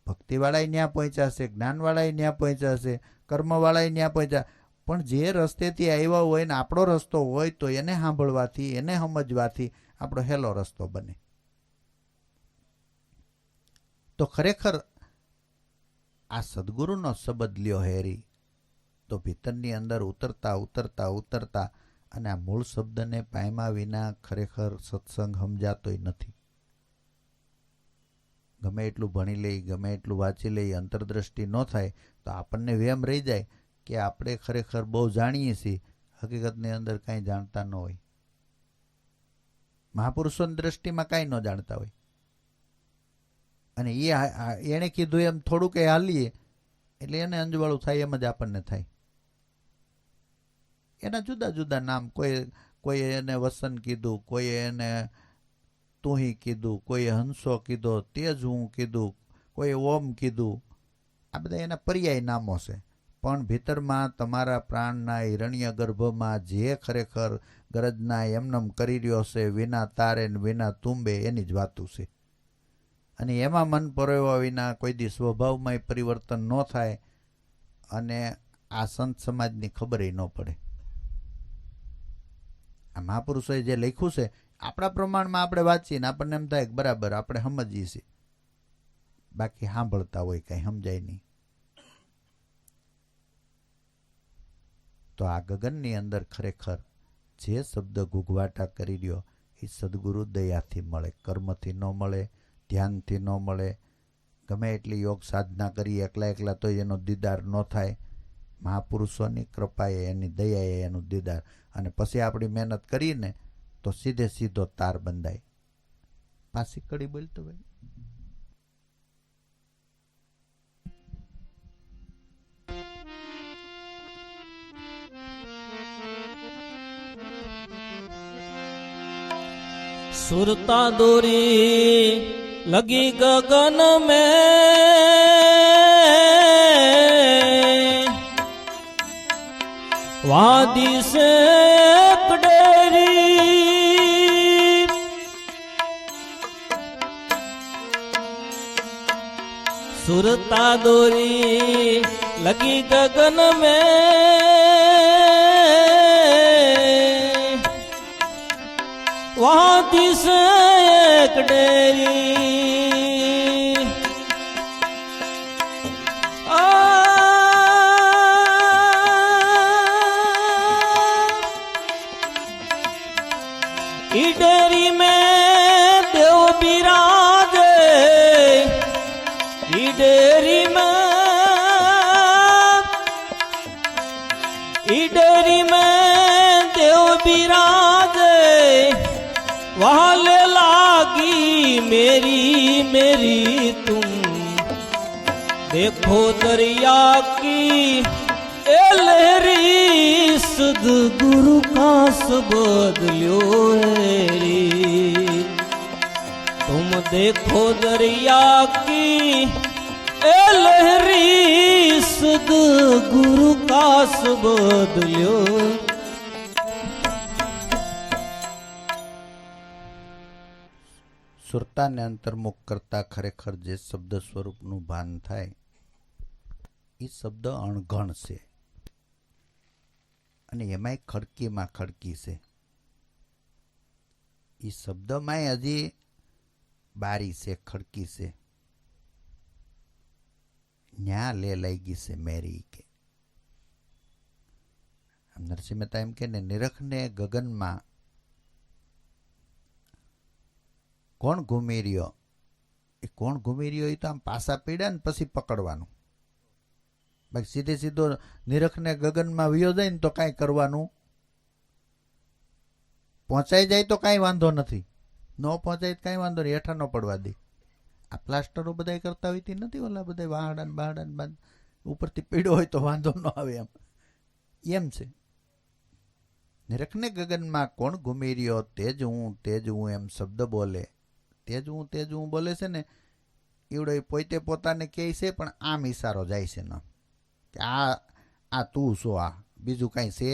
Speaker 2: ભક્તિવાળા ત્યાં પહોંચ્યા છે, જ્ઞાનવાળા ત્યાં પહોંચ્યા છે, કર્મવાળા ત્યાં પહોંચ્યા, પણ જે રસ્તેથી આવ્યા હોય ને આપણો રસ્તો હોય તો એને સાંભળવાથી, એને સમજવાથી આપણો હેલો રસ્તો બને. તો ખરેખર આ સદગુરુનો શબ્દ લ્યો હેરી તો ભીતરની અંદર ઉતરતા ઉતરતા ઉતરતા અને આ મૂળ શબ્દને પામ્યા વિના ખરેખર સત્સંગ સમજાતોય નથી. ગમે એટલું ભણી લઈ, ગમે એટલું વાંચી લઈ, અંતરદ્રષ્ટિ ન થાય તો આપણને વેમ રહી જાય કે આપણે ખરેખર બહુ જાણીએ છીએ, હકીકતની અંદર કાંઈ જાણતા ન હોય. મહાપુરુષોની દ્રષ્ટિમાં કાંઈ ન જાણતા હોય. અને એણે કીધું એમ થોડુંક એ હાલીએ એટલે એને અંજવાળું થાય એમ જ આપણને થાય. એના જુદા જુદા નામ, કોઈ એને વસન કીધું, કોઈ એને તુહી કીધું, કોઈ હંસો કીધો, તેજ હું કીધું, કોઈ ઓમ કીધું. આ બધા એના પર્યાય નામો છે. પણ ભીતરમાં તમારા પ્રાણના હિરણ્ય ગર્ભમાં જે ખરેખર ગરજના એમનેમ કરી રહ્યો છે, વિના તારે ને વિના તુંબે, એની જ વાતું છે. અને એમાં મન પરોવ્યા વિના કોઈ દી સ્વભાવમાં પરિવર્તન ન થાય અને આ સંત સમાજની ખબર ન પડે. આ મહાપુરુષોએ જે લખ્યું છે આપણા પ્રમાણમાં આપણે વાંચીને આપણને એમ થાય કે બરાબર આપણે સમજીએ છીએ, બાકી સાંભળતા હોય કંઈ સમજાય નહીં. તો આ ગગનની અંદર ખરેખર જે શબ્દ ગુગવાટા કરી રહ્યો એ સદગુરુ દયાથી મળે, કર્મથી ન મળે, ધ્યાનથી ન મળે. ગમે એટલી યોગ સાધના કરી એકલા એકલા તો એનો દીદાર ન થાય. મહાપુરુષોની કૃપાએ, એની દયાએ એનું દીદાર. અને પછી આપણી મહેનત કરીને તો સીધે સીધો તાર બંધાય. પાછી કડી બોલતો ભાઈ.
Speaker 1: सुरता दूरी लगी गगन में વાદી સે કડેરી સુરતા દોરી લગી ગગન में વાદી સે કડેરી ईडेरी में देव बिराजे ईडेरी में देव बिराजे वाले लागी मेरी मेरी तुम देखो दरिया की ए लहरी सदगुरु का सबद ल्यो हेरी तुम देखो दरिया की ए लहरी सदगुरु का सबद ल्यो
Speaker 2: સુરતાને અંતર્મુખ કરતા ખરેખર જે શબ્દ સ્વરૂપનું ભાન થાય એ શબ્દ અણઘણ છે અને એમાંય ખડકીમાં ખડકી છે. એ શબ્દમાંય હજી બારી છે, ખડકી છે. ન્યા લે લાગી છે મેરી કે નરસિંહ મહેતા એમ કે ને નિરખને ગગનમાં કોણ ઘૂમી રહ્યો, એ કોણ ઘૂમી રહ્યો એ તો આમ પાસા પીડ્યા ને પછી પકડવાનું. બાકી સીધે સીધો નિરખને ગગનમાં વયો જાય ને તો કાંઈ કરવાનું, પહોંચાઈ જાય તો કાંઈ વાંધો નથી, ન પહોંચાય તો કાંઈ વાંધો નહીં, હેઠા ન પડવા દે. આ પ્લાસ્ટરો બધા કરતા હોય તે નથી, ઓલા બધા વાહડા બાંધ ઉપરથી પીડ્યો હોય તો વાંધો ન આવે, એમ છે. નિરખને ગગનમાં કોણ ઘૂમી રહ્યો, તેજ હું એમ શબ્દ બોલે. તેજ હું બોલે છે ને એવડો પોતે પોતાને કહે છે, પણ આમ ઈશારો જાય છે ન કે આ તું છો, આ બીજું કાંઈ છે.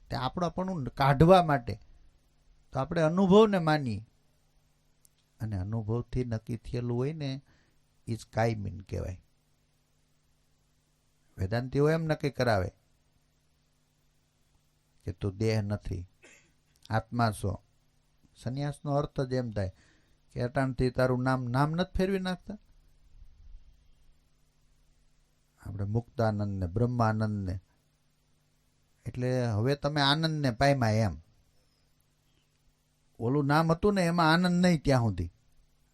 Speaker 2: તે આપણું કાઢવા માટે તો આપણે અનુભવને માનીએ, અને અનુભવથી નક્કી થયેલું હોય ને એ જ કાયમીન કહેવાય. વેદાંતિઓ એમ નક્કી કરાવે કે તું દેહ નથી, આત્મા છો. સંન્યાસનો અર્થ જ એમ થાય કે અટાણથી તારું નામ નથી ફેરવી નાખતા. આપણે મુક્તાનંદને બ્રહ્માનંદને એટલે હવે તમે આનંદને પામ્યા એમ. ઓલું નામ હતું ને એમાં આનંદ નહીં ત્યાં સુધી.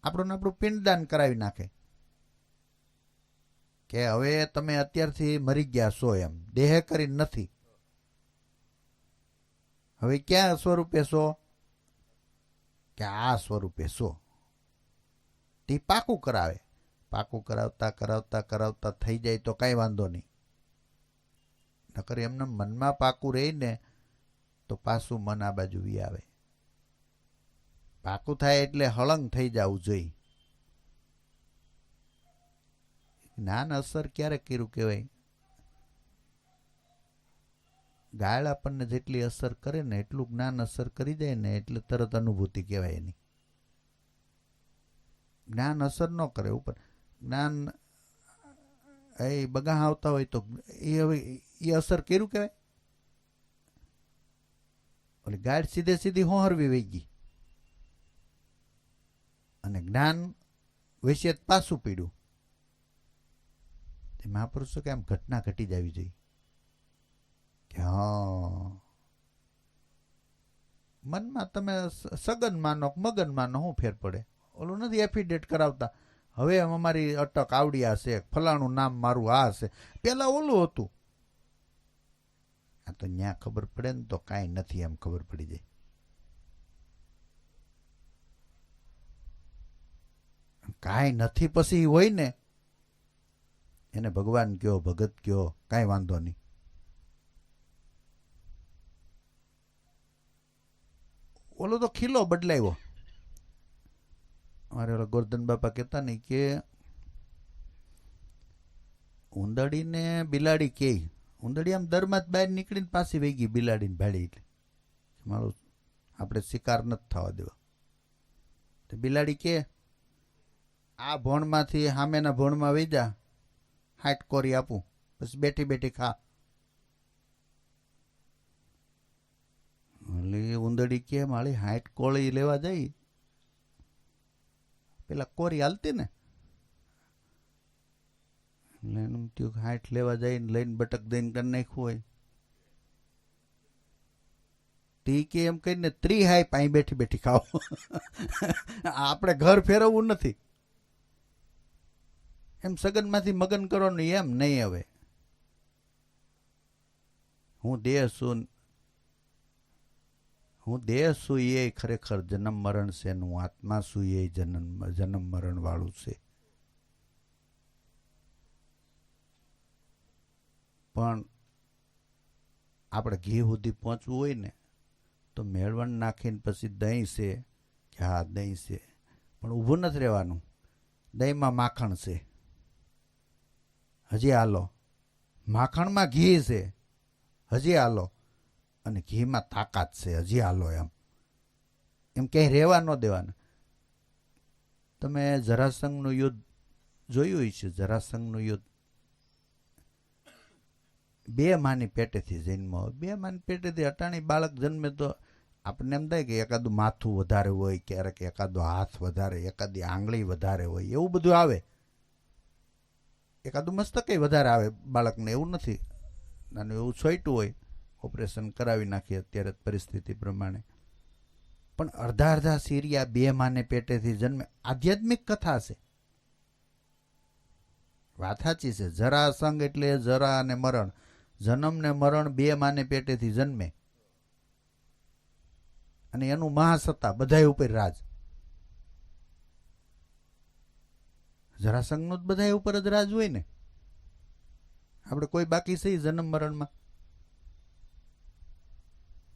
Speaker 2: આપણું પિંડદાન કરાવી નાખે કે હવે તમે અત્યારથી મરી ગયા છો એમ, દેહ કરી નથી. હવે ક્યાં સ્વરૂપે છો કે આ સ્વરૂપે છો. તે પાકું કરાવે. પાકું કરાવતા કરાવતા કરાવતા થઈ જાય તો કાંઈ વાંધો નહીં. નકર એમને મનમાં પાકું રહીને તો પાછું મન આ બાજુ વી આવે. પાકું થાય એટલે હળંગ થઈ જવું જોઈએ. જ્ઞાન અસર ક્યારે કર્યું કહેવાય? ગાળ આપણને જેટલી અસર કરે ને એટલું જ્ઞાન અસર કરી જાય ને એટલે તરત અનુભૂતિ કહેવાય એની. જ્ઞાન અસર ન કરે ઉપર. જ્ઞાન એ બગા આવતા હોય તો એ હવે એ અસર કર્યું કહેવાય. ઓલી ગાળ સીધે સીધી હોહરવી વહી ગઈ અને જ્ઞાન વિશે પાછું પીડ્યું. તે મહાપુરુષો કે આમ ઘટના ઘટી જવી જોઈએ કે હા મનમાં તમે સગન માનો મગન માનો શું ફેર પડે. ઓલું નથી એફિડેટ કરાવતા હવે અમારી અટક આવડી હશે, ફલાણું નામ મારું આ હશે, પેલા ઓલું હતું. આ તો ન્યા ખબર પડે ને તો કાંઈ નથી એમ ખબર પડી જાય. કાંઈ નથી પછી હોય ને એને ભગવાન કયો, ભગત કયો, કાંઈ વાંધો નહીં. ઓલો તો ખીલો બદલાયો. અમારે ઓલા ગોરધન બાપા કહેતા નહીં કે ઉંદડીને બિલાડી કે ઉંદરડી આમ દરમાં જ બહાર નીકળીને પાછી વહી ગઈ બિલાડીને ભાડી. એટલે મારું આપણે શિકાર નથી થવા દેવા. તો બિલાડી કે આ ભોણમાંથી સામેના ભોણમાં વહી જા, 60 કોરી આપું, પછી બેઠી બેઠી ખા. એટલે ઉંદરડી કે માળી 60 કોળી લેવા જઈ, પેલા કોરી હાલતી ને, એટલે એનું થયું 60 લેવા જઈને લઈને બટક દઈને કરી નાખ્યું હોય. તી કે એમ કહીને 30 હાઈ પાઈ બેઠી બેઠી ખાઓ. આપણે ઘર ફેરવવું નથી, એમ સગનમાંથી મગન કરવાનું એમ નહીં. હવે હું દેહ છું એ ખરેખર જન્મ મરણ છે, હું આત્મા છું એ જન્મ મરણ વાળું છે. પણ આપણે ઘી સુધી પહોંચવું હોય ને તો મેળવણ નાખીને પછી દહીં છે કે હા દહીં છે, પણ ઊભું નથી રહેવાનું. દહીંમાં માખણ છે, હજી હાલો. માખણમાં ઘી છે, હજી હાલો. અને ઘીમાં તાકાત છે, હજી હાલો. એમ ક્યાંય રહેવા ન દેવાના. તમે જરાસંઘનું યુદ્ધ જોયું છે? જરાસંઘનું યુદ્ધ 2 માની પેટેથી જન્મ. 2 માની પેટેથી અટાણી બાળક જન્મે તો આપણને એમ થાય કે એકાદું માથું વધારે હોય, ક્યારેક એકાદો હાથ વધારે, એકાદી આંગળી વધારે હોય, એવું બધું આવે. એકાદું મસ્તકે વધારે આવે બાળકને, એવું નથી. નાનું એવું છોટું હોય, ઓપરેશન કરાવી નાખીએ અત્યારે પરિસ્થિતિ પ્રમાણે. પણ અડધા અડધા સીરિયા 2 માને પેટેથી જન્મે. આધ્યાત્મિક કથા છે, વાત સાચી છે. જરાસંઘ એટલે જરા અને મરણ, જન્મ ને મરણ 2 માને પેટેથી જન્મે. અને એનું મહાસત્તા બધા ઉપર રાજ. જરાસંઘનું જ બધા ઉપર જ રાજ હોય ને. આપણે કોઈ બાકી છે જન્મ મરણમાં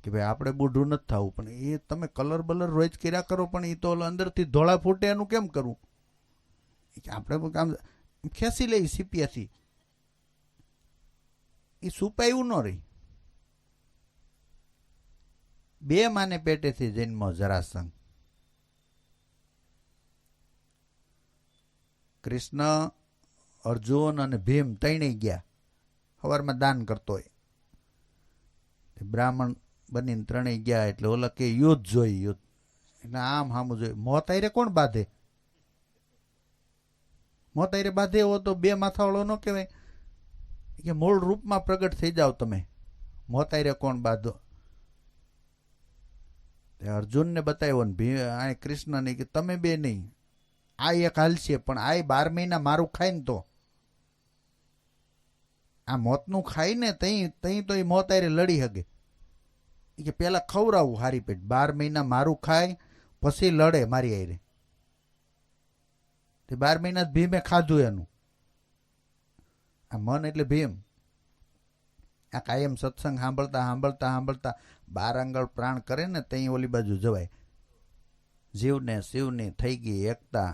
Speaker 2: કે ભાઈ આપણે બુઢું નથી થવું? પણ એ તમે કલર બલર રોજ કર્યા કરો, પણ એ તો અંદરથી ધોળા ફૂટે એનું કેમ કરવું? આપણે કામ ખેંચી લઈ સીપિયાથી, એ સુપાયું ન રહી. 2 માને પેટેથી જન્મ જરાસંઘ. કૃષ્ણ, અર્જુન અને ભીમ ત્રણેય ગયા. સવારમાં દાન કરતો હોય, બ્રાહ્મણ બનીને ત્રણેય ગયા. એટલે ઓલા કે યુદ્ધ જોઈ, યુદ્ધ. એટલે આમ સામું જોઈ. મોત આયરે કોણ બાંધે? મોત આયરે બાંધે એવો તો 2 માથાવાળો ન કહેવાય કે મૂળ રૂપમાં પ્રગટ થઈ જાવ તમે. મોત આયરે કોણ બાંધો? અર્જુનને બતાવ્યો ને કૃષ્ણને કે તમે 2 નહીં, આ એક હાલશે, પણ આ 12 મહિના મારું ખાય ને તો આ મોતનું ખાય ને તઈ તો એ મોત આયરે લડી શકે. કે પેલા ખવડાવું હારી પેટ, 12 મહિના મારું ખાય પછી લડે મારી આયરે. તે 12 મહિના ભીમે ખાધું એનું. આ મન એટલે ભીમ. આ કાયમ સત્સંગ સાંભળતા સાંભળતા સાંભળતા 12 આંગળ પ્રાણ કરે ને તઈ ઓલી બાજુ જવાય. જીવને શિવની થઈ ગઈ એકતા,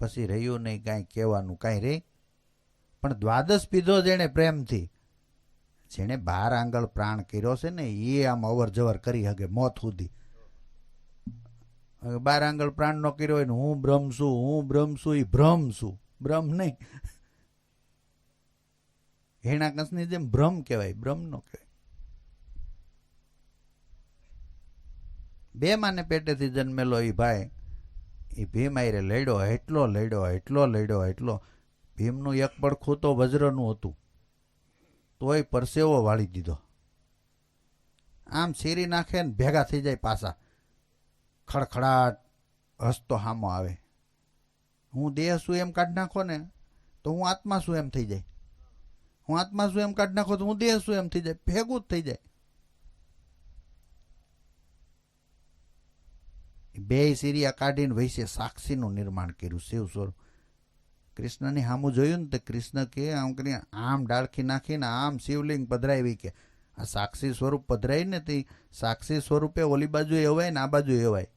Speaker 2: પછી રહ્યું નહીં કાંઈ કહેવાનું, કાંઈ રે. પણ દ્વાદશ પીધો જેણે પ્રેમથી, જેણે 12 આંગળ પ્રાણ કર્યો છે ને એ આમ અવર જવર કરી શકે મોત સુધી. 12 આંગળ પ્રાણ નો કર્યો હોય ને હું બ્રહ્મ છું, હું બ્રહ્મ છું, એ ભ્રમ છું, બ્રહ્મ નહીં. હેણા કંસની જેમ ભ્રમ કહેવાય, બ્રહ્મ નો કહેવાય. 2 માને પેટેથી જન્મેલો એ ભાઈ, એ ભીમ આયરે લડ્યો, એટલો. ભીમનું એક પડખું તો વજ્રનું હતું, તોય પરસેવો વાળી દીધો. આમ શેરી નાખે ને ભેગા થઈ જાય પાછા, ખડખડાટ હસતો હામો આવે. હું દેહ છું એમ કાઢી નાખો ને તો હું આત્મા છું એમ થઈ જાય. હું આત્મા છું એમ કાઢી નાખો તો હું દેહ છું એમ થઈ જાય. ભેગું જ થઈ જાય. 2 સીરિયા કાઢીને વૈસે સાક્ષીનું નિર્માણ કર્યું, શિવ સ્વરૂપ. કૃષ્ણની સામું જોયું ને તો કૃષ્ણ કે આમ કરીને આમ ડાળખી નાખીને આમ શિવલિંગ પધરાવી. કે આ સાક્ષી સ્વરૂપ પધરાય ને તે સાક્ષી સ્વરૂપે ઓલી બાજુ એવાય ને આ બાજુ એવાય.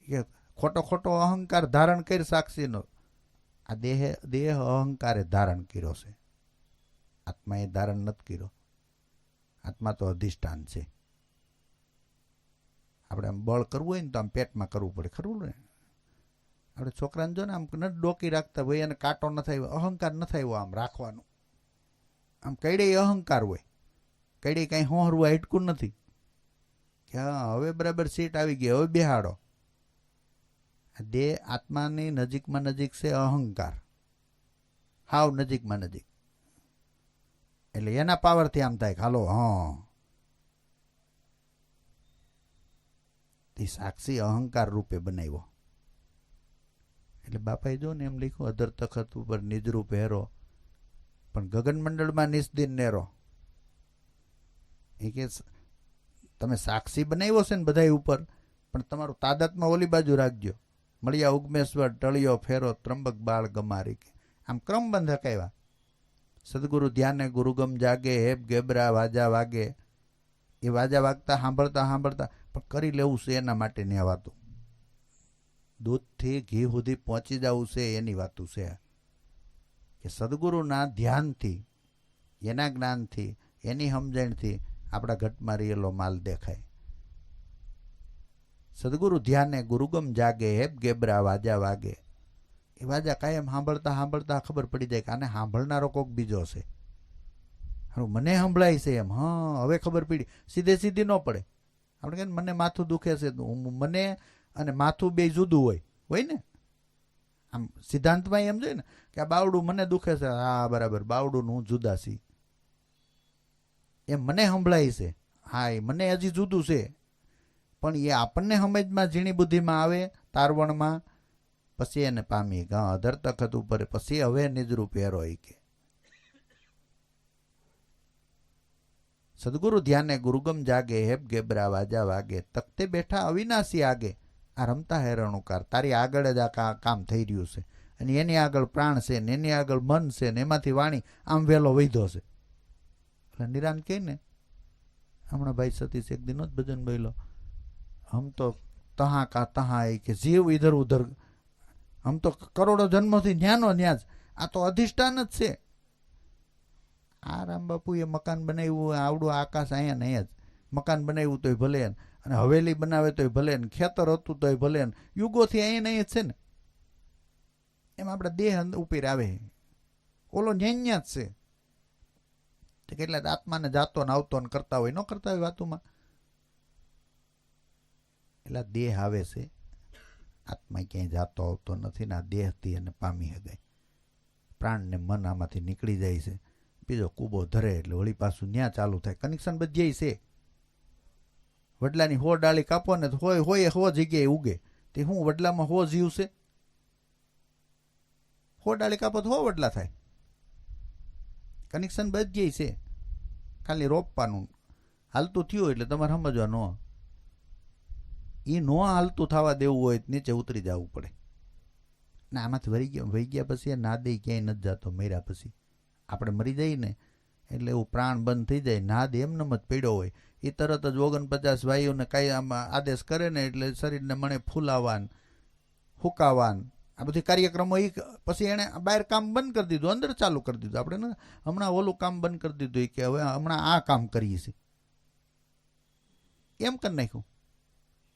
Speaker 2: કે ખોટો અહંકાર ધારણ કરી સાક્ષીનો. આ દેહ અહંકારે ધારણ કર્યો છે. આત્માએ ધારણ નથી કર્યો. આત્મા તો અધિષ્ઠાન છે. આપણે આમ બળ કરવું હોય ને તો આમ પેટમાં કરવું પડે, ખરું ને? આપણે છોકરાને જો ને આમ નથી ડોકી રાખતા, ભાઈ એને કાંટો ન થાય, અહંકાર ન થાય આમ રાખવાનું. આમ કઈડે અહંકાર હોય, કઈડે કાંઈ હોહરવું હાઈટકું નથી કે હા હવે બરાબર સીટ આવી ગઈ, હવે બેહાડો. દેહ આત્માની નજીકમાં નજીક છે અહંકાર, હાવ નજીકમાં નજીક. એટલે એના પાવરથી આમ થાય હાલો હા. તે સાક્ષી અહંકાર રૂપે બનાવ્યો. એટલે બાપાએ જો ને એમ લખ્યું, અધર તખત ઉપર નિજરૂપ હેરો પણ ગગનમંડળમાં નિસ્દિન નેરો. એ કે તમે સાક્ષી બનાવ્યો છે ને બધા ઉપર, પણ તમારું તાદાત્માં ઓલી બાજુ રાખજો. મળ્યા ઉગમેશ્વર ટળિયો ફેરો ત્રંબક બાળ ગમારી. આમ ક્રમબંધ હકાવ્યા. સદગુરુ ધ્યાને ગુરુગમ જાગે, હેપ ગેબરા વાજા વાગે. એ વાજા વાગતા સાંભળતા સાંભળતા પણ કરી લેવું છે એના માટે ની આ વાતું. દૂધથી ઘી સુધી પહોંચી જવું છે એની વાતું છે. કે સદગુરુના ધ્યાનથી, એના જ્ઞાનથી, એની સમજણથી આપણા ઘટમાં રહેલો માલ દેખાય. સદગુરુ ધ્યાને ગુરુગમ જાગે, હેપ ગેબરા વાજા વાગે. એ વાજા કાયમ સાંભળતા સાંભળતા ખબર પડી જાય કે આને સાંભળનારો કોક બીજો છે. મને સંભળાય છે એમ, હા હવે ખબર પડી. સીધે સીધી ન પડે. આપણે કહીએ મને માથું દુખે છે, મને અને માથું બે જુદું હોય ને. આમ સિદ્ધાંતમાં એમ જોઈએ ને કે આ બાવડું મને દુખે છે, હા બરાબર, બાવડું હું જુદા છી એમ મને સંભળાય છે. હા એ મને હજી જુદું છે, પણ એ આપણને સમજમાં ઝીણી બુદ્ધિમાં આવે, તારવણમાં, પછી એને પામી ગા અધર તખત ઉપર, પછી હવે નિજરૂપ હેરો. કે સદગુરુ ધ્યાને ગુરુગમ જાગે, હેપ ગેબરા વાજા વાગે. તખતે બેઠા અવિનાશી આગે. આ રમતા હેરણુકાર તારી આગળ જ આ કામ થઈ રહ્યું છે, અને એની આગળ પ્રાણ છે, ને એની આગળ મન છે, ને એમાંથી વાણી આમ વેલો વૈધો છે. એટલે નિરાંત કહે ને, હમણાં ભાઈ સતીશ એક દિન જ ભજન બોલો, હમ તો તહા કા તહા એ કે જીવ ઇધર ઉધર, હમ તો કરોડો જન્મોથી ન્યાનો ન્યાજ. આ તો અધિષ્ઠાન જ છે. આ રામ બાપુએ મકાન બનાવ્યું, આવડું આકાશ અહીંયા ને અહીંયા જ. મકાન બનાવ્યું તોય ભલે, અને હવેલી બનાવે તોય ભલે, ને ખેતર હતું તોય ભલે, યુગોથી અહીંયા ને અહીંયા જ છે ને. એમ આપણા દેહ ઉપર આવે, ઓલો ન્યા જ છે. કેટલાક આત્માને જાતો ને આવતો ને કરતા હોય, ન કરતા હોય વાતોમાં. એટલે દેહ આવે છે, આત્મા ક્યાંય જાતો આવતો નથી ને. આ દેહથી એને પામી હગાય. પ્રાણ ને મન આમાંથી નીકળી જાય છે. બીજો કૂબો ધરે એટલે વળી પાછું ન્યા ચાલુ થાય. કનેક્શન બધી છે. વડલાની 100 ડાળી કાપો ને હોય 100 જગ્યાએ ઉગે. તે હું વડલામાં 100 જીવ છે? 100 ડાળી કાપો તો 100 વડલા થાય. કનેક્શન બધી છે, ખાલી રોપવાનું. હાલતું થયું એટલે તમારે સમજવાનું. એ ન હાલતું થવા દેવું હોય નીચે ઉતરી જવું પડે. ને આમાંથી વહી ગયા પછી ના દે ક્યાંય નથી જતો. મર્યા પછી આપણે મરી જઈએ ને એટલે એવું પ્રાણ બંધ થઈ જાય. નાદ એમનેમ જ પડ્યો હોય. એ તરત જ 49 વાયુને કાંઈ આમાં આદેશ કરે ને એટલે શરીરને મને ફૂલાવાન, હુકાવાન, આ બધી કાર્યક્રમો એ પછી એણે બહાર કામ બંધ કરી દીધું, અંદર ચાલુ કરી દીધું. આપણે હમણાં ઓલું કામ બંધ કરી દીધું કે હવે હમણાં આ કામ કરીએ છીએ એમ કરી નાખ્યું.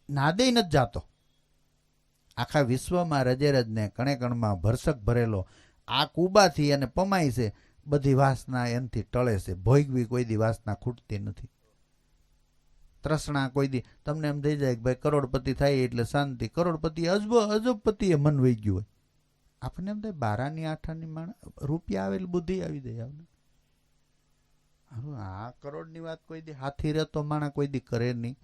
Speaker 2: નાદે નથી જાતો. આખા વિશ્વમાં રજે રજને કણે કણમાં ભરસક ભરેલો આ કુબાથી અને પમાય છે. બધી વાસના એનથી ટળે છે. ભોગવી કોઈ દી વાસના ખૂટતી નથી. તૃષ્ણા કોઈ દી તમને એમ થઈ જાય કે ભાઈ કરોડપતિ થાય એટલે શાંતિ. કરોડપતિ અજબપતિએ મન વહી ગયું હોય. આપણને એમ થાય 12ની 8ની માણસ રૂપિયા આવેલ બુદ્ધિ આવી જાય. આ કરોડની વાત કોઈ દી હાથી રહેતો માણા કોઈ દી કરે નહીં.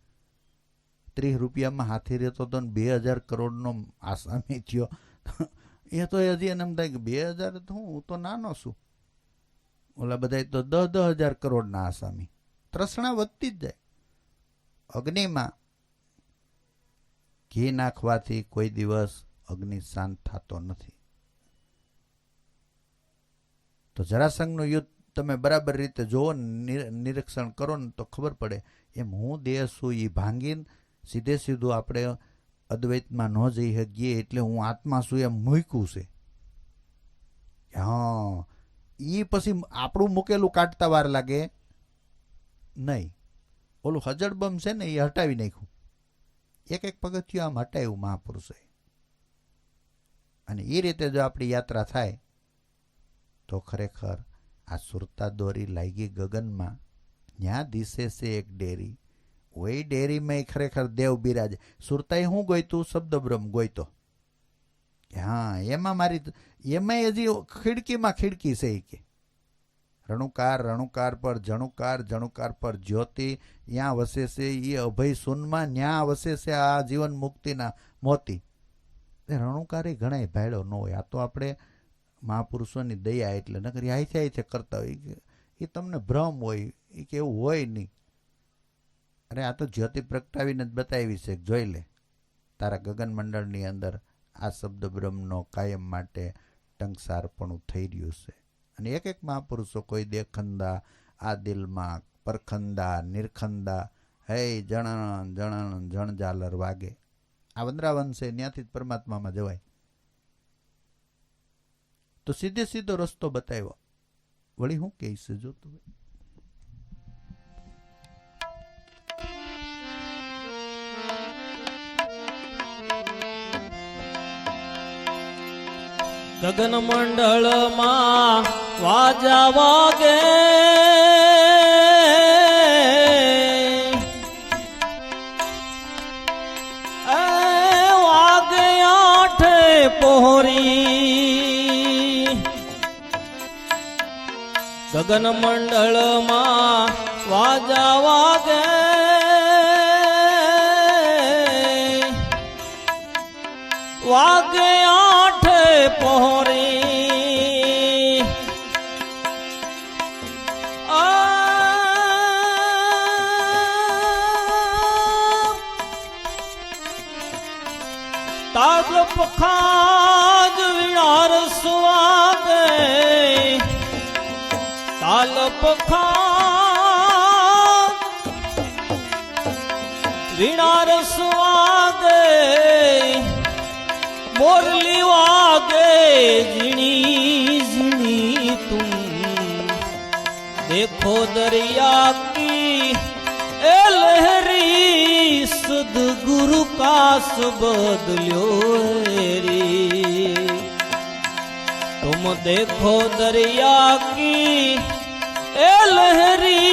Speaker 2: 30 રૂપિયામાં હાથી રહેતો તો 2000 કરોડનો આસામી થયો. એ તો હજી એને એમ થાય કે 2000 તો હું તો નાનો છું. ઓલા બધા તો 10,000 કરોડના આસામી. તૃષ્ણા વધતી જ જાય. અગ્નિમાં ઘી નાખવાથી કોઈ દિવસ અગ્નિ શાંત થતો નથી. તો જરાસંઘનું યુદ્ધ તમે બરાબર રીતે જોવો, નિરીક્ષણ કરો ને તો ખબર પડે. એમ હું દેહ છું એ ભાંગીને સીધે સીધું આપણે અદ્વૈતમાં ન જઈ શકીએ. એટલે હું આત્મા છું એમ મૂક્યું છે. હા એ પછી આપણું મૂકેલું કાઢતા વાર લાગે નહીં. ઓલું હજડબમ છે ને એ હટાવી નાખ્યું, એક એક પગથિયું આમ હટાવ્યું મહાપુરુષે. અને એ રીતે જો આપણી યાત્રા થાય તો ખરેખર આ સુરતા દોરી લાગી ગગનમાં, ત્યાં દિશે છે એક ડેરી, ઓય ડેરીમાં ખરેખર દેવ બિરાજે. સુરતાએ હું ગોઈતું? શબ્દ બ્રહ્મ ગોઈતો. હા, એમાં મારી એમાં હજી ખિડકીમાં ખિડકી છે કે રણુકાર રણુકાર પર જણુકાર, જણુકાર પર જ્યોતિ, ત્યાં વસે છે એ અભય શૂનમાં, ત્યાં વસે છે આ જીવન મુક્તિના મોતી. રણુકારે ઘણા ભાડ્યો ન હોય. આ તો આપણે મહાપુરુષોની દયા એટલે નકરી આઈથે આઈથે કરતા હોય. એ તમને ભ્રમ હોય, એ કે એવું હોય નહીં. અરે આ તો જ્યોતિ પ્રગટાવીને જ બતાવી છે, જોઈ લે. તારા ગગન મંડળની અંદર આ શબ્દ બ્રહ્મનો કાયમ માટે ટંકસારપણું થઈ રહ્યું છે. અને એક એક મહાપુરુષો કોઈ દેખંદા, આ દિલમાં પરખંદા, નિરખંદા, હે જણન જણન જણજાલર વાગે. આ વંદરાવન છે, ત્યાંથી જ પરમાત્મામાં જવાય. તો સીધે સીધો રસ્તો બતાવ્યો. વળી હું કહીશ જોતું
Speaker 1: ગગન મંડળમાં વાજા વાગે, વાગે આઠે પહોરી. ગગન મંડળમાં વાજા વાગે, વાગે આઠે પહોરી. તાગ પખાજ વિણાર સુવાગે, તાલ પખાજ વિણાર સુવાગે, मोरली वागे जिनी जिनी तुम देखो दरिया की ए लहरी, सदगुरु का बदल्यो री. तुम देखो दरिया की ए लहरी,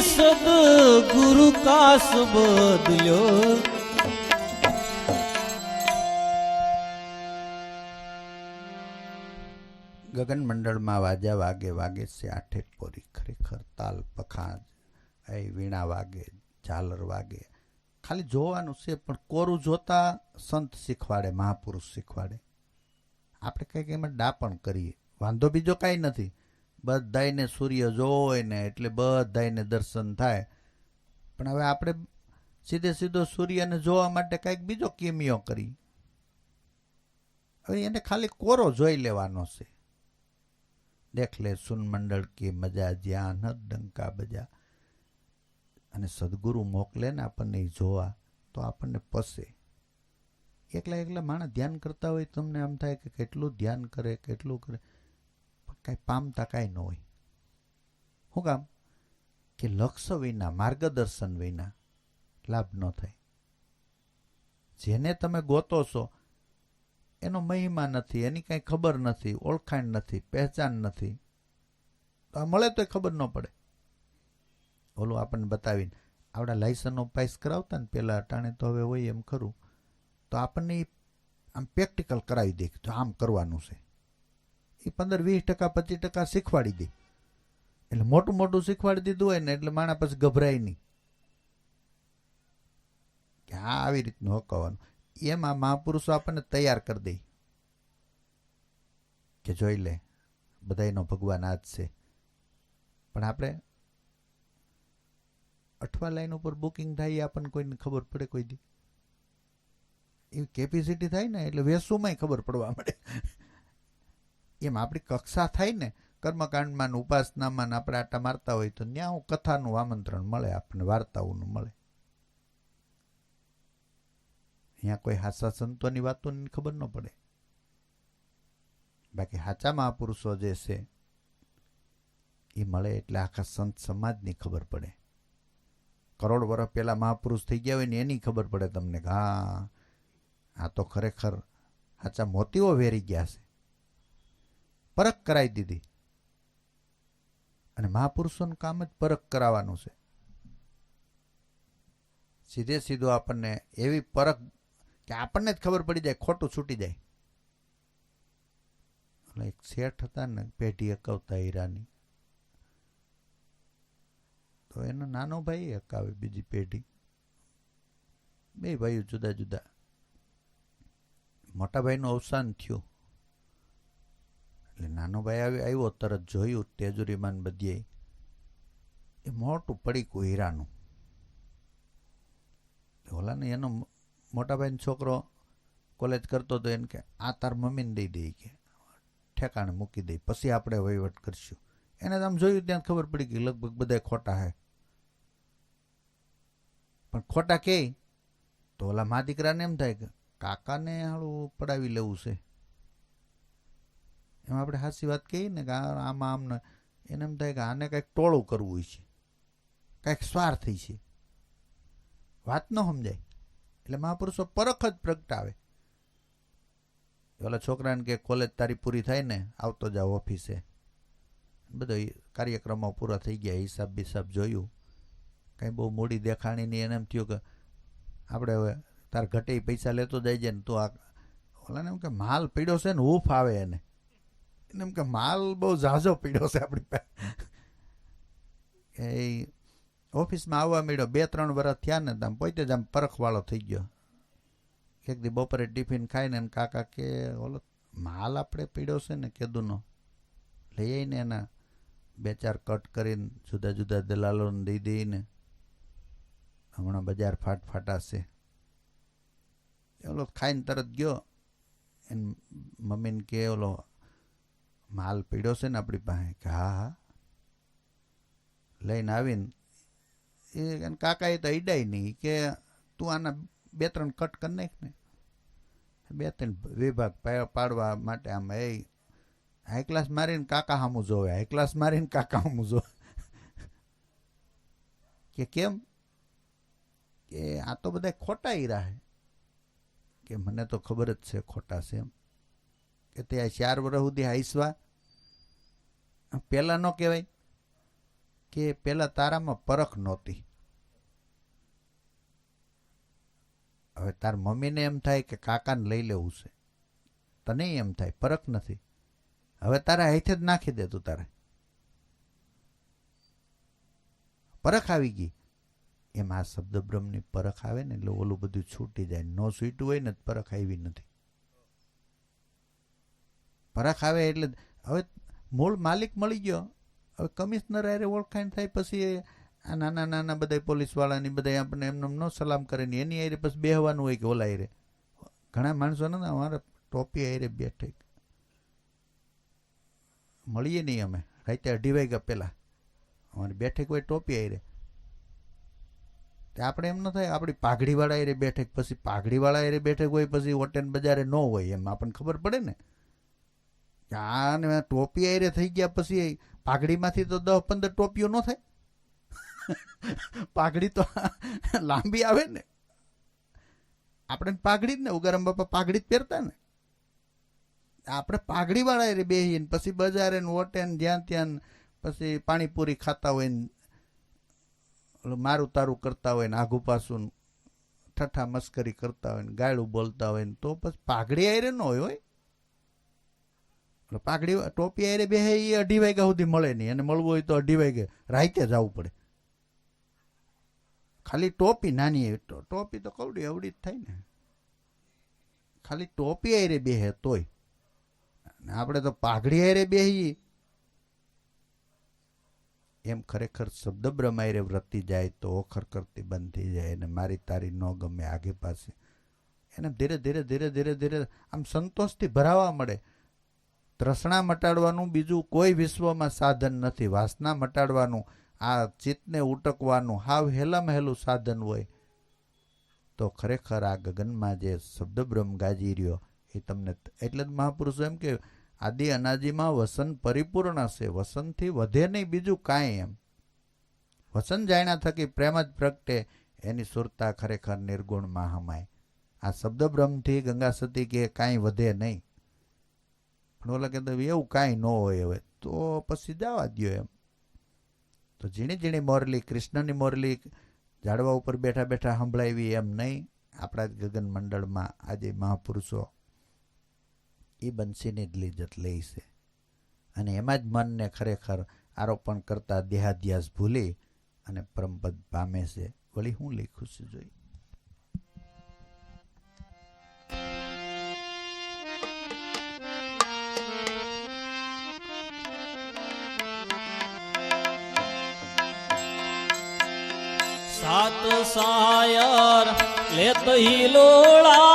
Speaker 1: सदगुरु का बदल्यो.
Speaker 2: ગગન મંડળમાં વાજા વાગે, વાગે છે આઠે પોરી. ખરેખર તાલ પખાજ, એ વીણા વાગે, ઝાલર વાગે. ખાલી જોવાનું છે, પણ કોરું જોતા સંત શીખવાડે, મહાપુરુષ શીખવાડે. આપણે કંઈક એમાં ડાપણ કરીએ, વાંધો બીજો કાંઈ નથી. બધાયને સૂર્ય જોય ને એટલે બધાયને દર્શન થાય. પણ હવે આપણે સીધે સીધો સૂર્યને જોવા માટે કંઈક બીજો કિમિયો કરી. હવે એને ખાલી કોરો જોઈ લેવાનો છે. દેખ લે સુન મંડળ की મજા, જ્યાં ન ડંકા બજા. અને સદગુરુ મોકલે ને આપણને જોવા, તો આપણને પસે. એકલા એકલા માણસ ધ્યાન કરતા હોય, તમને આમ થાય કે કેટલું ધ્યાન કરે, કેટલું કરે, પણ કાંઈ પામતા કાંઈ ન હોય. શું કામ? કે લક્ષ્ય વિના, માર્ગદર્શન વિના લાભ ન થાય. જેને તમે ગોતો છો એનો મહિમા નથી, એની કાંઈ ખબર નથી, ઓળખાણ નથી, પહેચાન નથી, તો આ મળે તોય ખબર ન પડે. ઓલું આપણને બતાવીને આવડા લાયસન્સનો પાસ કરાવતા ને પહેલાં, અટાણે તો હવે હોય એમ ખરું, તો આપણને આમ પ્રેક્ટિકલ કરાવી દે, તો આમ કરવાનું છે. એ 15-20% 25% શીખવાડી દે. એટલે મોટું મોટું શીખવાડી દીધું હોય ને એટલે માણા પછી ગભરાય નહીં કે હા આવી રીતનું હકવાનું. એમાં મહાપુરુષો આપણને તૈયાર કરી દે કે જોઈ લે બધાયનો ભગવાન આ જ છે. પણ આપણે 8 લાઈન ઉપર બુકિંગ થાય એ આપણને કોઈને ખબર પડે કોઈ દી? એવી કેપેસિટી થાય ને એટલે વેસુમાંય ખબર પડવા મળે. એમ આપણી કક્ષા થાય ને કર્મકાંડમાં, ઉપાસનામાં આપણે આટા મારતા હોય તો ત્યાં હું કથાનું આમંત્રણ મળે, આપણને વાર્તાઓનું મળે. અહીંયા કોઈ હાસા સંતોની વાતોની ખબર ન પડે. બાકી હાચા મહાપુરુષો જે છે એ મળે એટલે આખા સંત સમાજની ખબર પડે. કરોડ વર્ષ પહેલા મહાપુરુષ થઈ ગયા હોય ને એની ખબર પડે તમને કે હા, આ તો ખરેખર સાચા મોતીઓ વેરી ગયા છે. પરખ કરાવી દીધી. અને મહાપુરુષોનું કામ જ પરખ કરાવવાનું છે. સીધે સીધું આપણને એવી પરખ કે આપણને જ ખબર પડી જાય, ખોટું છૂટી જાય. એટલે એક શેઠ હતા ને, પેઢી અકાવતા હીરાની, તો એનો નાનો ભાઈ અકાવે બીજી પેઢી. બે ભાઈઓ જુદા જુદા. મોટા ભાઈનું અવસાન થયું એટલે નાનો ભાઈ આવ્યો, તરત જોયું તેજુરીમાન બધીએ એ મોટું પડીકું હીરાનું. ઓલા ને એનો મોટા ભાઈનો છોકરો કોલેજ કરતો હતો, એને કે આ તાર મમ્મીને દઈ દે, કે ઠેકાણે મૂકી દઈ, પછી આપણે વહીવટ કરશું. એને તો આમ જોયું ત્યાં ખબર પડી કે લગભગ બધા ખોટા હે. પણ ખોટા કે તો ઓલા મા દીકરાને એમ થાય કે કાકાને હાળું પડાવી લેવું છે. એમાં આપણે સાચી વાત કહીએ ને કે આમાં આમને એને એમ થાય કે આને કંઈક ટોળું કરવું છે, કંઈક સ્વાર્થી છે, વાત ન સમજાય. એટલે મહાપુરુષો પરખ જ પ્રગટાવે. ઓલા છોકરાને કે કોલેજ તારી પૂરી થાય ને આવતો જાવ ઓફિસે. બધો કાર્યક્રમો પૂરા થઈ ગયા, હિસાબ બિસાબ જોયું, કંઈ બહુ મૂડી દેખાણી નહીં. એને એમ થયું કે આપણે હવે તાર ઘટે પૈસા લેતો જાય છે ને, તો આ ઓલાને એમ કે માલ પીડ્યો છે ને, હૂફ આવે એને એમ કે માલ બહુ ઝાઝો પીડ્યો છે આપણી પાસે. એ ઓફિસમાં આવવા માંડ્યો, 2-3 વર્ષ થયા ને, આમ પોતે જ આમ પરખવાળો થઈ ગયો. એક દી બપોરે ટિફિન ખાઈને કાકા કે ઓલો માલ આપણે પીડ્યો છે ને કેદુનો, લઈ આવીને એના 2-4 કટ કરીને જુદા જુદા દલાલોને દઈ દઈને હમણાં બજાર ફાટાશે. ઓલો ખાઈને તરત ગયો. એને મમ્મીને કે ઓલો માલ પીડ્યો છે ને આપણી પાસે, કે હા હા. લઈને આવીને એ કાકાએ તો ઈડાય નહીં, કે તું આના 2-3 કટ કરી નાખ ને. 2-3 વિભાગ પાડવા માટે આમ એ હાઈ ક્લાસ મારીને કાકા સામું જોવે, હાઈ ક્લાસ મારીને કાકા સામું જોવે. કે કેમ? કે આ તો બધા ખોટા હીરા છે. કે મને તો ખબર જ છે ખોટા છે એમ. કે તે 4 વર્ષ સુધી હાઈસવા પહેલાં ન કહેવાય કે પહેલાં તારામાં પરખ નહોતી. હવે તાર મમ્મીને એમ થાય કે કાકાને લઈ લેવું છે, તને એમ થાય પરખ નથી. હવે તારા હાથે જ નાખી દે. તું તારે પરખ આવી ગઈ. એમ આ શબ્દ બ્રહ્મની પરખ આવે ને એટલે ઓલું બધું છૂટી જાય. ન છૂટ્યું હોય ને પરખ આવી નથી. પરખ આવે એટલે હવે મૂળ માલિક મળી ગયો. હવે કમિશનર આરે ઓળખાણ થાય, પછી આ નાના નાના બધા પોલીસવાળાની બધા આપણે એમને ન સલામ કરે ને એની આરે પછી બેહવાનું હોય કે ઓલા આરે. ઘણા માણસો ને અમારે ટોપી આરે બેઠે મળીએ નહીં. અમે રાતે 2:30 વાગ્યા પહેલાં અમારી બેઠક હોય ટોપી આરે. આપણે એમ ન થાય આપણી પાઘડીવાળા આરે બેઠક, પછી પાઘડીવાળા આરે બેઠક હોય, પછી હોટેલ બજારે ન હોય. એમ આપણને ખબર પડે ને કે આ ટોપી આરે થઈ ગયા પછી પાઘડીમાંથી તો 10-15 ટોપીઓ ન થાય. પાઘડી તો લાંબી આવે ને. આપણે પાઘડી જ ને, ઉગારામ બાપા પાઘડી જ પહેરતા ને. આપણે પાઘડી વાળા રે બેહીને પછી બજારે હોટેલ જ્યાં ત્યાં પછી પાણીપુરી ખાતા હોય ને મારું તારું કરતા હોય ને આઘું પાછું ઠઠ્ઠા મસ્કરી કરતા હોય ને ગાયડું બોલતા હોય ને, તો પછી પાઘડી આરે ન હોય. પાઘડી ટોપી આરે બે એ 2:30 વાગ્યા સુધી મળે નહીં. અને મળવું હોય તો 2:30 વાગે રાતે જવું પડે. ખાલી ટોપી નાની, ટોપી તો કવડી અવડી જ થાય ને. ખાલી ટોપી આરે બેહે તોય. આપણે તો પાઘડી આરે બેહીએ. એમ ખરેખર શબ્દ બ્રહ્મ આરે વ્રતી જાય તો ઓખર કરતી બંધ થઈ જાય. અને મારી તારી ન ગમે આગે પાસે. એને ધીરે ધીરે ધીરે ધીરે ધીરે આમ સંતોષથી ભરાવા મળે. તૃષ્ણા મટાડવાનું બીજું કોઈ વિશ્વમાં સાધન નથી. વાસના મટાડવાનું, આ ચિત્તને ઉટકવાનું હાવ હેલામાં હેલું સાધન હોય તો ખરેખર આ ગગનમાં જે શબ્દ બ્રહ્મ ગાજી રહ્યો એ તમને. એટલે જ મહાપુરુષો એમ કે આદિ અનાદિમાં વસન પરિપૂર્ણ છે, વસનથી વધે નહીં બીજું કાંઈ. એમ વસન જાણ્યા થકી પ્રેમ જ પ્રગટે, એની સુરતા ખરેખર નિર્ગુણમાં હમાય. આ શબ્દ બ્રહ્મથી ગંગા સતી કે કાંઈ વધે નહીં. પણ ઓલા કહેતા એવું કાંઈ ન હોય. હવે તો પછી જવા દો એમ. તો ઝીણી ઝીણી મોરલી, કૃષ્ણની મોરલી ઝાડવા ઉપર બેઠા બેઠા સંભળાવી એમ નહીં. આપણા જ ગગન મંડળમાં આજે મહાપુરુષો એ બંસીની જ લીજત લે છે, અને એમાં જ મનને ખરેખર આરોપણ કરતા દેહાધ્યાસ ભૂલી અને પરમપદ પામે છે. વળી હું લખ્યું છે જોઈ.
Speaker 1: સાત સાયર લેત હિલોળા,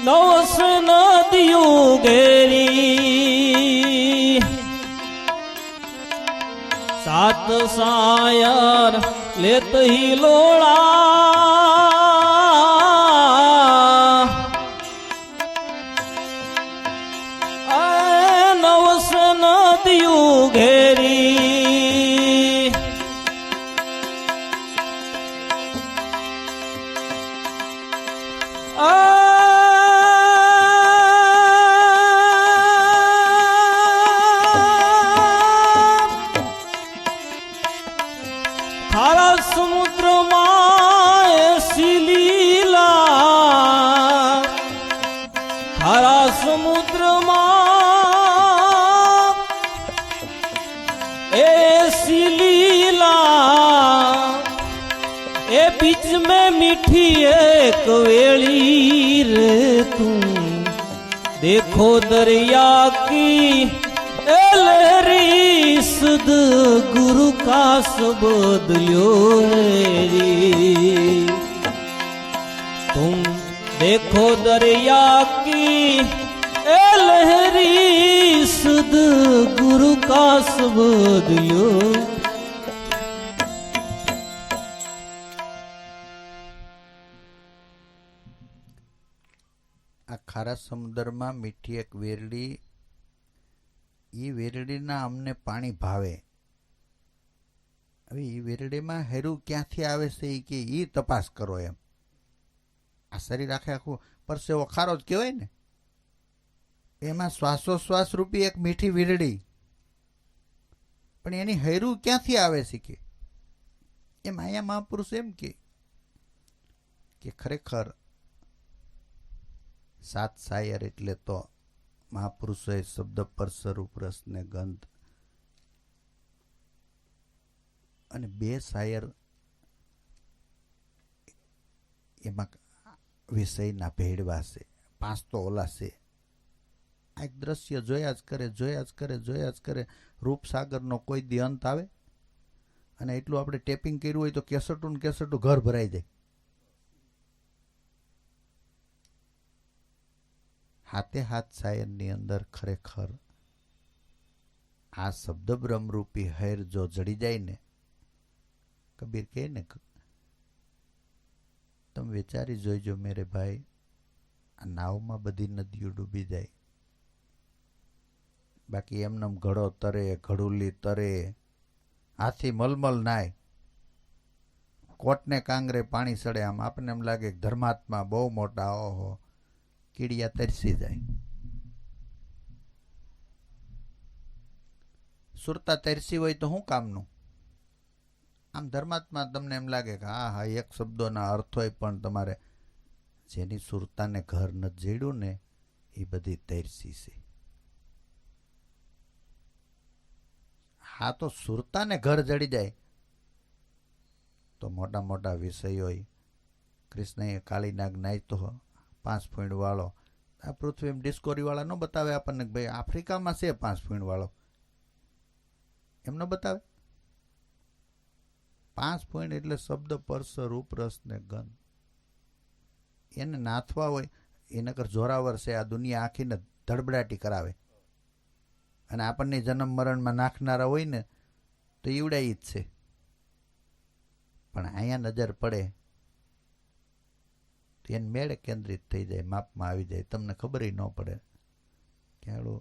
Speaker 1: નવસ નદિયું ઘેરી. સાત સાયર લેત હિલોળા, નવસ નદિયું ઘેરી. ખારા સમુદ્રમાં એસી લીલા, ખારા સમુદ્રમાં એસી લીલા, એ बीच में मीठी एक वेली रे तुम देखो दरिया की ए लहरी, सुध गुरु का शब्द ल्यो री. तुम देखो दरिया की ए लहरी, सुध गुरु का शब्द ल्यो.
Speaker 2: આ ખારા સમુદ્રમાં મીઠી એક વેરડી, એ વેરડીના અમને પાણી ભાવે. હવે એ વેરડીમાં હેરું ક્યાંથી આવે છે એ કે એ તપાસ કરો એમ. આ શરીર આખે આખું પરસેવો ખારો જ કહેવાય ને, એમાં શ્વાસોશ્વાસ રૂપી એક મીઠી વીરડી, પણ એની હેરું ક્યાંથી આવે છે કે એમ અહીંયા મહાપુરુષ એમ કે ખરેખર સાત સાયર એટલે તો મહાપુરુષોએ શબ્દ પર સ્વરૂપ રસને ગંધ, અને બે સાયર એમાં વિષયના ભેળવા છે, પાંચ તો ઓલા છે. આ એક દ્રશ્ય જોયા જ કરે, જોયા જ કરે, જોયા જ કરે. રૂપસાગરનો કોઈ દી અંત આવે, અને એટલું આપણે ટેપિંગ કર્યું હોય તો કેસેટું ને કેસેટું ઘર ભરાઈ જાય. હાથે હાથ સાયરની અંદર ખરેખર આ શબ્દ બ્રહ્મરૂપી હૈર જો જડી જાય ને, કબીર કહે ને, તમે વિચારી જોઈજો મેરે ભાઈ, આ નાવમાં બધી નદીઓ ડૂબી જાય, બાકી એમનેમ ઘડો તરે, ઘડુલી તરે, હાથી મલમલ નાય, કોટને કાંગરે પાણી સડે. આમ આપણને એમ લાગે ધર્માત્મા બહુ મોટા, ઓહો, કીડિયા તરસી જાય. સુરતા તરસી હોય તો શું કામનું? આમ ધર્માત્મા તમને એમ લાગે કે હા હા એક શબ્દોના અર્થ હોય, પણ તમારે જેની સુરતાને ઘર નથી જેડ્યું ને એ બધી તરસી છે. હા, તો સુરતાને ઘર જડી જાય તો મોટા મોટા વિષય હોય. કૃષ્ણએ કાળીનાગ નાચતો 5 ફૂંડ વાળો, આ પૃથ્વી ડિસ્કોરી વાળા ન બતાવે આપણને કે ભાઈ આફ્રિકામાં છે 5 ફૂંડ વાળો, એમ ન બતાવે. 5 ફૂંડ એટલે શબ્દ પરસ રૂપ રસ ને ગંધ, એને નાથવા હોય એ નકર જોરાવર છે. આ દુનિયા આખીને ધડબડાટી કરાવે, અને આપણને જન્મ મરણમાં નાખનારા હોય ને તો ઈવડાઈ જ છે. પણ અહીંયા નજર પડે તો એને મેળે કેન્દ્રિત થઈ જાય, માપમાં આવી જાય, તમને ખબર ન પડે કે હાલો.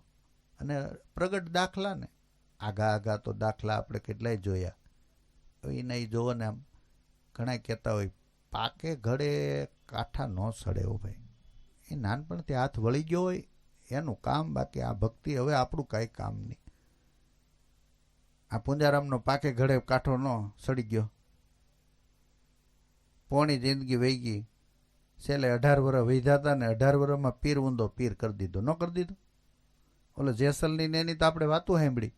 Speaker 2: અને પ્રગટ દાખલા ને આગા તો દાખલા આપણે કેટલાય જોયા. એને એ જોવો ને આમ ઘણા કહેતા હોય પાકે ઘડે કાંઠા ન સડે હો ભાઈ. એ નાનપણથી હાથ વળી ગયો હોય એનું કામ, બાકી આ ભક્તિ હવે આપણું કાંઈ કામ નહીં. આ પુંજારામનો પાકે ઘડે કાંઠો ન સડી ગયો, પોણી જિંદગી વહી ગઈ, છેલ્લે 18 વર્ષ વૈધા હતા ને 18 વર્ષમાં પીર ઊંધો પીર કરી દીધો. ન કરી દીધો? ઓલો જેસલની ને એની તો આપણે વાતું સાંભળી,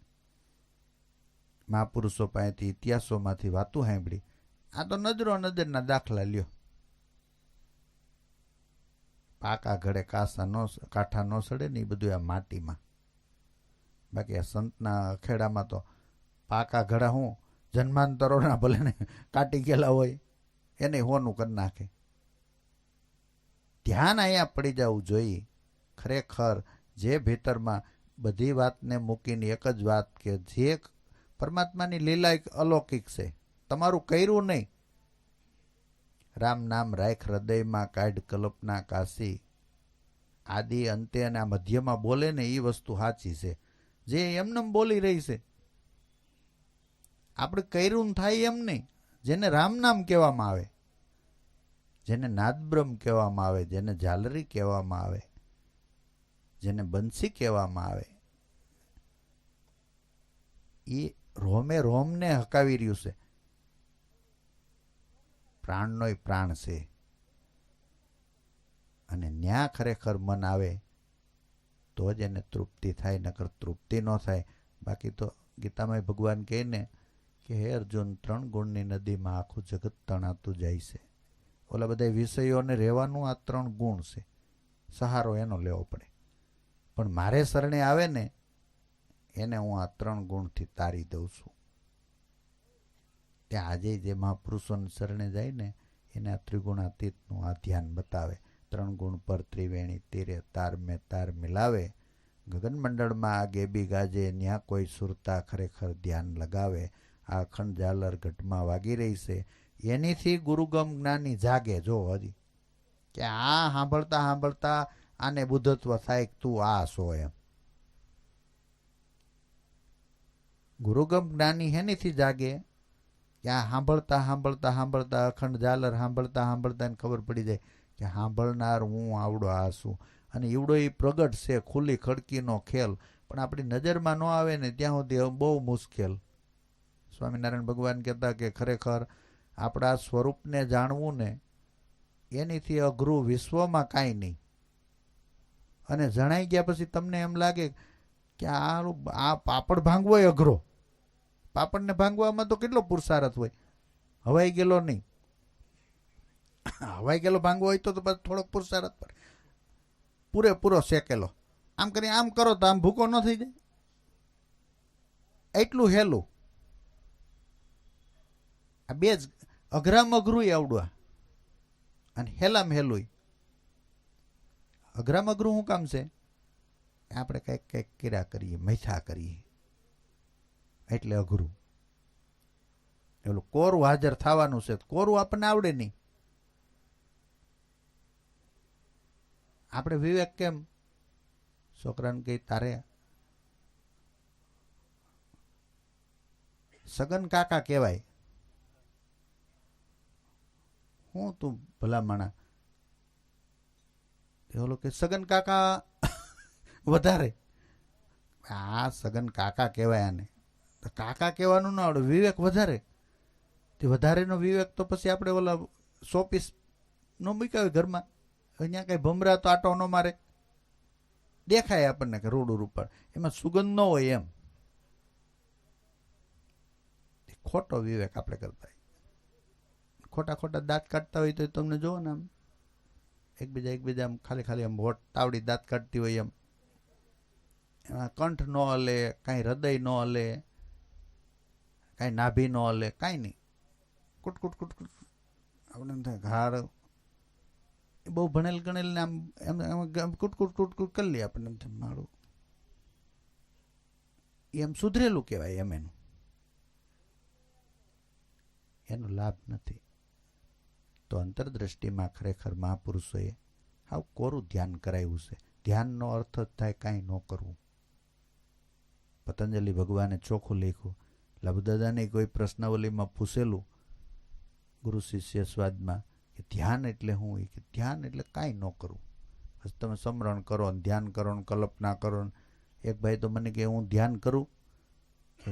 Speaker 2: મહાપુરુષો પાસેથી ઇતિહાસોમાંથી વાતું સાંભળી. આ તો નજરના દાખલા લ્યો. પાકા ઘડે કાંઠા ન સડે ને એ બધું આ માટીમાં. બાકી આ સંતના અખેડામાં તો પાકા ઘડા હું જન્માંતરોના ભલે ને કાટી ગયેલા હોય એને હોનું કરી નાખે. ધ્યાન અહીંયા પડી જવું જોઈએ. ખરેખર જે ભીતરમાં બધી વાતને મૂકીને એક જ વાત કે જે પરમાત્માની લીલા એક અલૌકિક છે, તમારું કર્યું નહીં. રામ નામ રાખ હૃદયમાં, કાઢ કલ્પના કાશી. આદિ અંતે અને આ મધ્યમાં બોલે ને એ વસ્તુ સાચી છે. જે એમને બોલી રહી છે આપણે કર્યું થાય એમ નહીં. જેને રામ નામ કહેવામાં આવે, જેને નાદબ્રહ્મ કહેવામાં આવે, જેને ઝાલરી કહેવામાં આવે, જેને બંસી કહેવામાં આવે, એ રોમે રોમને હકાવી રહ્યું છે. પ્રાણનોય પ્રાણ છે. અને ન્યા ખરેખર મન આવે તો જ એને તૃપ્તિ થાય, નકર તૃપ્તિ ન થાય. બાકી તો ગીતામાં ભગવાન કહે ને કે હે અર્જુન, 3 ગુણની નદીમાં આખું જગત તણાતું જાય છે. ઓલા બધા વિષયોને રહેવાનું આ 3 ગુણ છે, સહારો એનો લેવો પડે. પણ મારે શરણે આવે ને એને હું આ 3 ગુણથી તારી દઉં છું. ત્યાં આજે જે મહાપુરુષોને શરણે જાય ને એને આ ત્રિગુણાતીતનું આ ધ્યાન બતાવે. 3 ગુણ પર ત્રિવેણી તીરે તાર મેં તાર મિલાવે. ગગનમંડળમાં આ ગેબી ગાજે, ન્યા કોઈ સુરતા ખરેખર ધ્યાન લગાવે. આ અખંડ ઝાલર ઘટમાં વાગી રહી છે, એનીથી ગુરુગમ જ્ઞાની જાગે. જો હજી કે આ સાંભળતા સાંભળતા આને બુદ્ધત્વ થાય કે તું આ છો એમ. ગુરુગમ જ્ઞાની હેનીથી જાગે કે આ સાંભળતા સાંભળતા સાંભળતા અખંડ ઝાલર સાંભળતા સાંભળતા એને ખબર પડી જાય કે સાંભળનાર હું આવડો આ છું. અને એવડો એ પ્રગટ છે, ખુલ્લી ખડકીનો ખેલ. પણ આપણી નજરમાં ન આવે ને ત્યાં સુધી બહુ મુશ્કેલ. સ્વામિનારાયણ ભગવાન કહેતા કે ખરેખર આપણા સ્વરૂપને જાણવું ને એનીથી અઘરું વિશ્વમાં કાંઈ નહીં. અને જણાઈ ગયા પછી તમને એમ લાગે કે આ પાપડ ભાંગવો એ અઘરો. પાપડને ભાંગવામાં તો કેટલો પુરુષાર્થ હોય. હવાઈ ગયેલો નહીં, હવાઈ ગયેલો ભાંગવો હોય તો પછી થોડોક પુરુષાર્થ પડે. પૂરેપૂરો શેકેલો આમ કરી આમ કરો તો આમ ભૂકો ન થઈ જાય. એટલું હેલું. આ બે જ અઘરામાં અઘરું આવડવા અને હેલામાં હેલું. અઘરામાં અઘરું શું કામ છે? આપણે કંઈક કંઈક કર્યા કરીએ, મૈથા કરીએ એટલે અઘરું. એલું કોરું હાજર થવાનું છે, કોરું આપણને આવડે નહીં. આપણે વિવેક કેમ છોકરાને કહી તારે સગન કાકા કહેવાય. હું તું ભલા માણા ઓલો કે સગન કાકા વધારે. આ સગન કાકા કહેવાય આને. તો કાકા કહેવાનું ના આવડે, વિવેક વધારે. તે વધારેનો વિવેક તો પછી આપણે ઓલા 100 પીસ ન મૂક્યા હોય ઘરમાં. અહીંયા કઈ ભમરા તો આટો ન મારે, દેખાય આપણને કે રોડ ઉપર, એમાં સુગંધ ન હોય એમ. ખોટો વિવેક આપણે કરતા હોય. ખોટા ખોટા દાંત કાઢતા હોય તો તમને જોવો ને આમ એકબીજા આમ ખાલી આમ હોટ તાવડી દાંત કાઢતી હોય એમ. એમાં કંઠ ન હલે, કાંઈ હૃદય ન હલે, કાંઈ નાભી ન હલે, કાંઈ નહીં. કુટકુટ કુટકુટ આપણે એમ થાય ઘાડ. એ બહુ ભણેલ ગણેલ ને આમ કુટકુટ કુટકુટ કરી લે આપણને એમ થાય મારું એમ સુધરેલું કહેવાય. એમ એનો લાભ નથી. તો અંતરદ્રષ્ટિમાં ખરેખર મહાપુરુષોએ હાવ કોરું ધ્યાન કરાવ્યું છે. ધ્યાનનો અર્થ જ થાય કાંઈ ન કરવું. પતંજલિ ભગવાને ચોખ્ખું લખ્યું. લાભુદાદાને કોઈ પ્રશ્નાવલીમાં પૂછેલું ગુરુ શિષ્ય સ્વાદમાં કે ધ્યાન એટલે શું? કે ધ્યાન એટલે કાંઈ ન કરવું. બસ તમે સમરણ કરો ને ધ્યાન કરો ને કલ્પના કરો ને. એક ભાઈ તો મને કે હું ધ્યાન કરું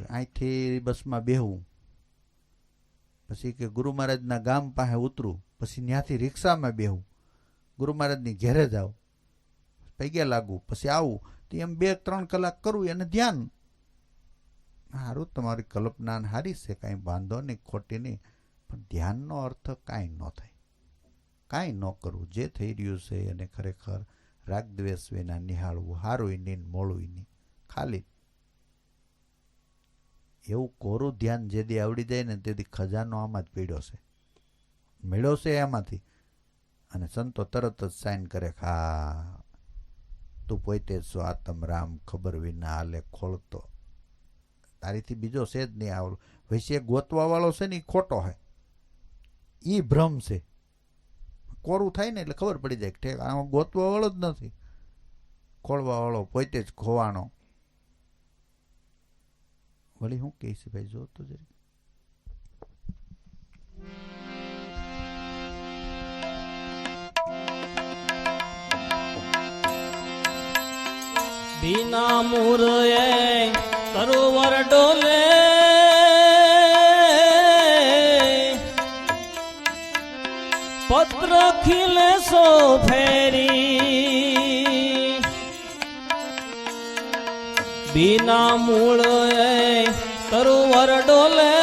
Speaker 2: અહીંથી બસમાં બેહું, પછી કે ગુરુ મહારાજના ગામ પાસે ઉતરું, પછી ત્યાંથી રિક્ષામાં બેહું, ગુરુ મહારાજની ઘેરે જાઉં, પૈગ્યા લાગુ, પછી આવું, તો એમ 2-3 કલાક કરવું એને ધ્યાન. સારું, તમારી કલ્પના સારી છે, કાંઈ વાંધો નહીં, ખોટી નહીં, પણ ધ્યાનનો અર્થ કાંઈ ન થાય, કાંઈ ન કરવું. જે થઈ રહ્યું છે એને ખરેખર રાગદ્વેષ વિના નિહાળવું, સારું નહીં મોડું નહીં, ખાલી એવું કોરું ધ્યાન જેથી આવડી જાય ને તેથી ખજાનો આમાં જ પીડ્યો છે, મેળ્યો છે એમાંથી. અને સંતો તરત જ સાઇન કરે, હા તું પોતે જ છો આત્મ રામ, ખબર વિના હાલે ખોલતો, તારીથી બીજો છે જ નહીં. આવડું વૈશ્ય ગોતવા વાળો છે ને એ ખોટો છે, એ ભ્રમ છે. કોરું થાય ને એટલે ખબર પડી જાય કે આમાં ગોતવા વાળો જ નથી, ખોળવા વાળો પોતે જ ખોવાણો. વળી શું કહીશ ભાઈ, જો તો જરી.
Speaker 1: बिना मुरए सरोवर डोले, पत्र खिले सो फेरी, बिना मूळे सरोवर डोले,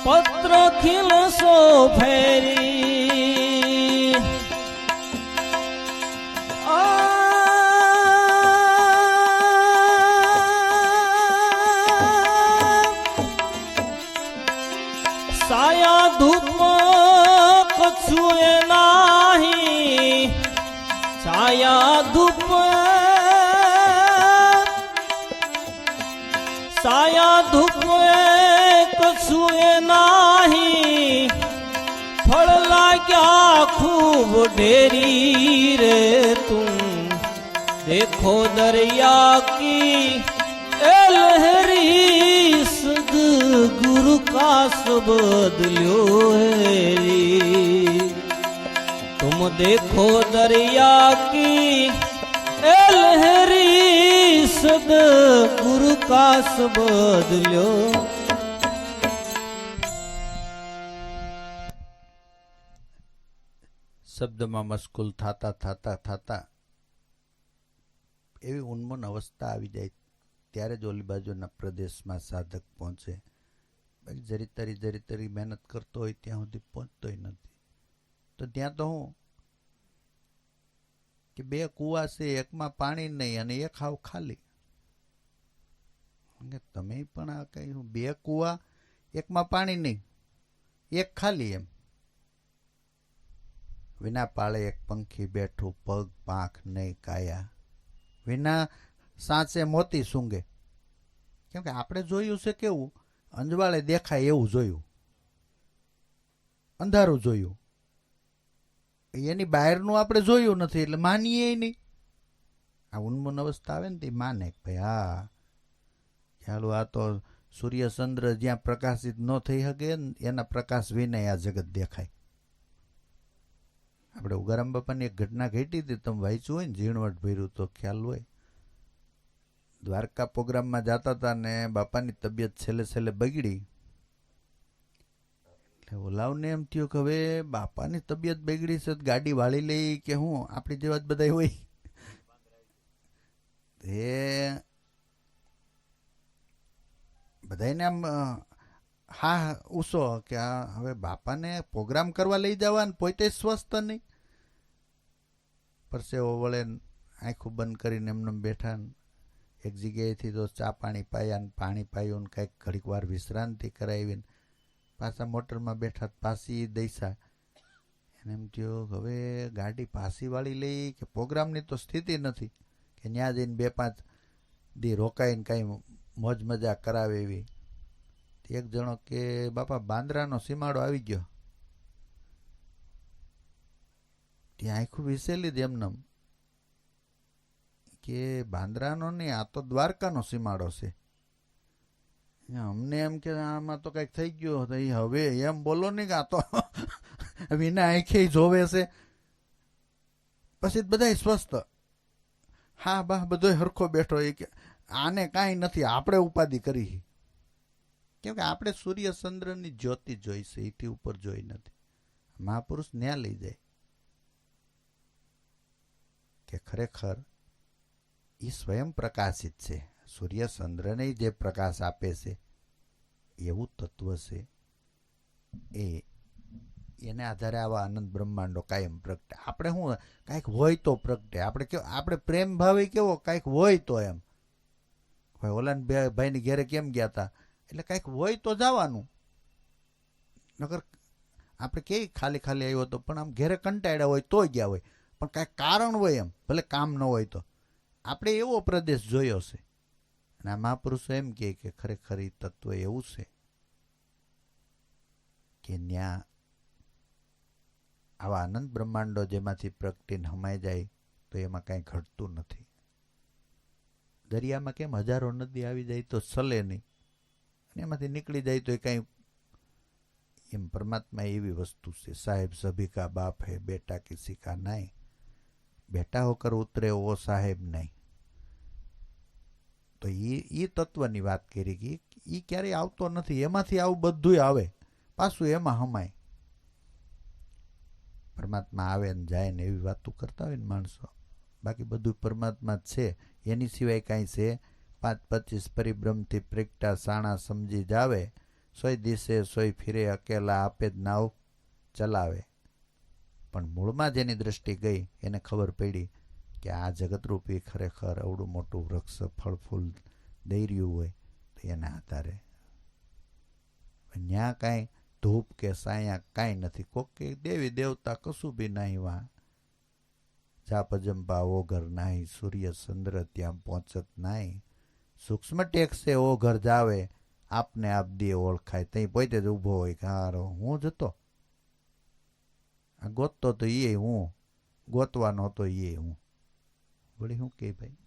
Speaker 1: पत्र खिले सो फेरी, साया धूप कछुए नाही, साया धूप, साया धूप कछुए नाही, फल लाग्या खूब ढेरी रे तुम देखो दरिया की ए लहरी, सदगुरु का शब्द ल्यो है, तुम देखो दरिया की ए लहरी, सदगुरु का शब्द ल्यो.
Speaker 2: શબ્દમાં મશગુલ થતા થતા થતા એવી ઉન્મન અવસ્થા આવી જાય ત્યારે જ ઓલી બાજુના પ્રદેશમાં સાધક પહોંચે. જરી તરી મહેનત કરતો હોય ત્યાં સુધી પહોંચતોય નથી. તો ત્યાં તો હું કે 2 કુવા છે, એકમાં પાણી નહીં અને એક હાવ ખાલી. તમે પણ આ કઈ 2 કુવા, એકમાં પાણી નહીં, એક ખાલી. એમ વિના પાળે એક પંખી બેઠું, પગ પાંખ નહીં કાયા, વિના સાચે મોતી સૂંઘે. કેમ કે આપણે જોયું છે કેવું અંજવાળે દેખાય એવું જોયું, અંધારું જોયું, એની બહારનું આપણે જોયું નથી એટલે માનીએ નહીં. આ ઉન્મન અવસ્થા આવે ને તે માને ભાઈ હા ચાલો આ તો સૂર્ય ચંદ્ર જ્યાં પ્રકાશિત ન થઈ શકે એના પ્રકાશ વિના આ જગત દેખાય. આપણે ઉગારામ બાપાની એક ઘટના ઘટી હતી, તમે વાંચ્યું હોય ને, ઝીણવટ ભર્યું તો ખ્યાલ હોય. દ્વારકા પ્રોગ્રામમાં જતા હતા ને બાપાની તબિયત છેલ્લે બગડી. એટલે ઓલાવને એમ થયું કે હવે બાપાની તબિયત બગડી છે, ગાડી વાળી લઈ કે હું, આપણી જેવા જ બધા હોય. એ બધાને આમ હા ઉસો કે હવે બાપાને પ્રોગ્રામ કરવા લઈ જવા ને પોતે સ્વસ્થ નહીં. પરસેવો વળે આંખું બંધ કરીને એમને બેઠા ને એક જગ્યાએથી તો ચા પાણી પાયા ને પાણી પાયું ને કંઈક ઘડીક વાર વિશ્રાંતિ કરાવીને પાછા મોટરમાં બેઠા, પાછી દઈસા. એને એમ થયું હવે ગાડી પાછી વાળી લઈ કે પ્રોગ્રામની તો સ્થિતિ નથી કે ત્યાં જઈને 2-5 દી રોકાઈને કાંઈ મોજ મજા કરાવે એવી. એક જણો કે બાપા બાંદ્રાનો સીમાડો આવી ગયો. ત્યાં આખું વિસેલી જ એમનેમ કે બાંદ્રાનો નહીં, આ તો દ્વારકાનો સીમાડો છે. અમને એમ કે આમાં તો કંઈક થઈ ગયો. હવે એમ બોલો નહીં કે આ તો વિના આંખે જોવે છે. પછી બધા સ્વસ્થ, હા બા બધો હરખો બેઠો. એ કે આને કાંઈ નથી, આપણે ઉપાધિ કરી. કેમ કે આપણે સૂર્ય ચંદ્રની જ્યોતિ જોઈ છે, એથી ઉપર જોઈ નથી. મહાપુરુષ ન્યા લઈ જાય કે ખરેખર એ સ્વયં પ્રકાશિત છે. સૂર્ય ચંદ્રને જે પ્રકાશ આપે છે એવું તત્વ છે. એને આધારે આવા અનંત બ્રહ્માંડો કાયમ પ્રગટે. આપણે શું કાંઈક હોય તો પ્રગટે. આપણે પ્રેમ ભાવે કેવો કાંઈક હોય તો એમ. ભાઈ ઓલાન ભાઈની ઘેરે કેમ ગયા હતા, એટલે કાંઈક હોય તો જવાનું. નકર આપણે કે ખાલી ખાલી આવ્યો હતો, પણ આમ ઘેરે કંટાળ્યા હોય તો ગયા હોય, પણ કાંઈક કારણ હોય એમ, ભલે કામ ન હોય તો. આપણે એવો પ્રદેશ જોયો છે. અને આ મહાપુરુષો એમ કે ખરેખર એ તત્વ એવું છે કે ન્યા આવા અનંત બ્રહ્માંડો જેમાંથી પ્રગટીને હમાઈ જાય તો એમાં કાંઈ ઘટતું નથી. દરિયામાં કેમ હજારો નદી આવી જાય તો ચલે નહીં, અને એમાંથી નીકળી જાય તો એ કાંઈ, એમ પરમાત્મા એવી વસ્તુ છે. સાહેબ સભી કા બાપ હે, બેટા કિસી કા નહીં, બેટા હોકર ઉતરે ઓ સાહેબ નહીં. તો એ તત્વની વાત કરી કે એ ક્યારેય આવતો નથી. એમાંથી આવું બધું આવે, પાછું એમાં હમાય. પરમાત્મા આવે ને જાય ને એવી વાતો કરતા હોય ને માણસો. બાકી બધું પરમાત્મા જ છે, એની સિવાય કાંઈ છે. 5-25 પરિભ્રમથી પ્રેગટા સાણા સમજી જાવે, સોય દિશે સોય ફિરે અકેલા આપે જ નાવ ચલાવે. પણ મૂળમાં જેની દ્રષ્ટિ ગઈ એને ખબર પડી કે આ જગતરૂપી ખરેખર અવડું મોટું વૃક્ષ ફળ ફૂલ દઈ રહ્યું હોય તો એના આધારે ન્યા કાંઈ ધૂપ કે સાયા કાંઈ નથી. કોક કે દેવી દેવતા કશું બી નહીં. વાં જાપ જંપા ઓઘર નાહી, સૂર્ય ચંદ્ર ત્યાં પહોંચત નાહી. સૂક્ષ્મ ટેક્સે ઓઘર જાવે, આપને આપ દે ઓળખાય. ત્યાં પોતે જ ઊભો હોય કે હારો હું જ હતો, આ ગોતતો તો એ હું, ગોતવાનો હતો એ હું. વળી શું કે ભાઈ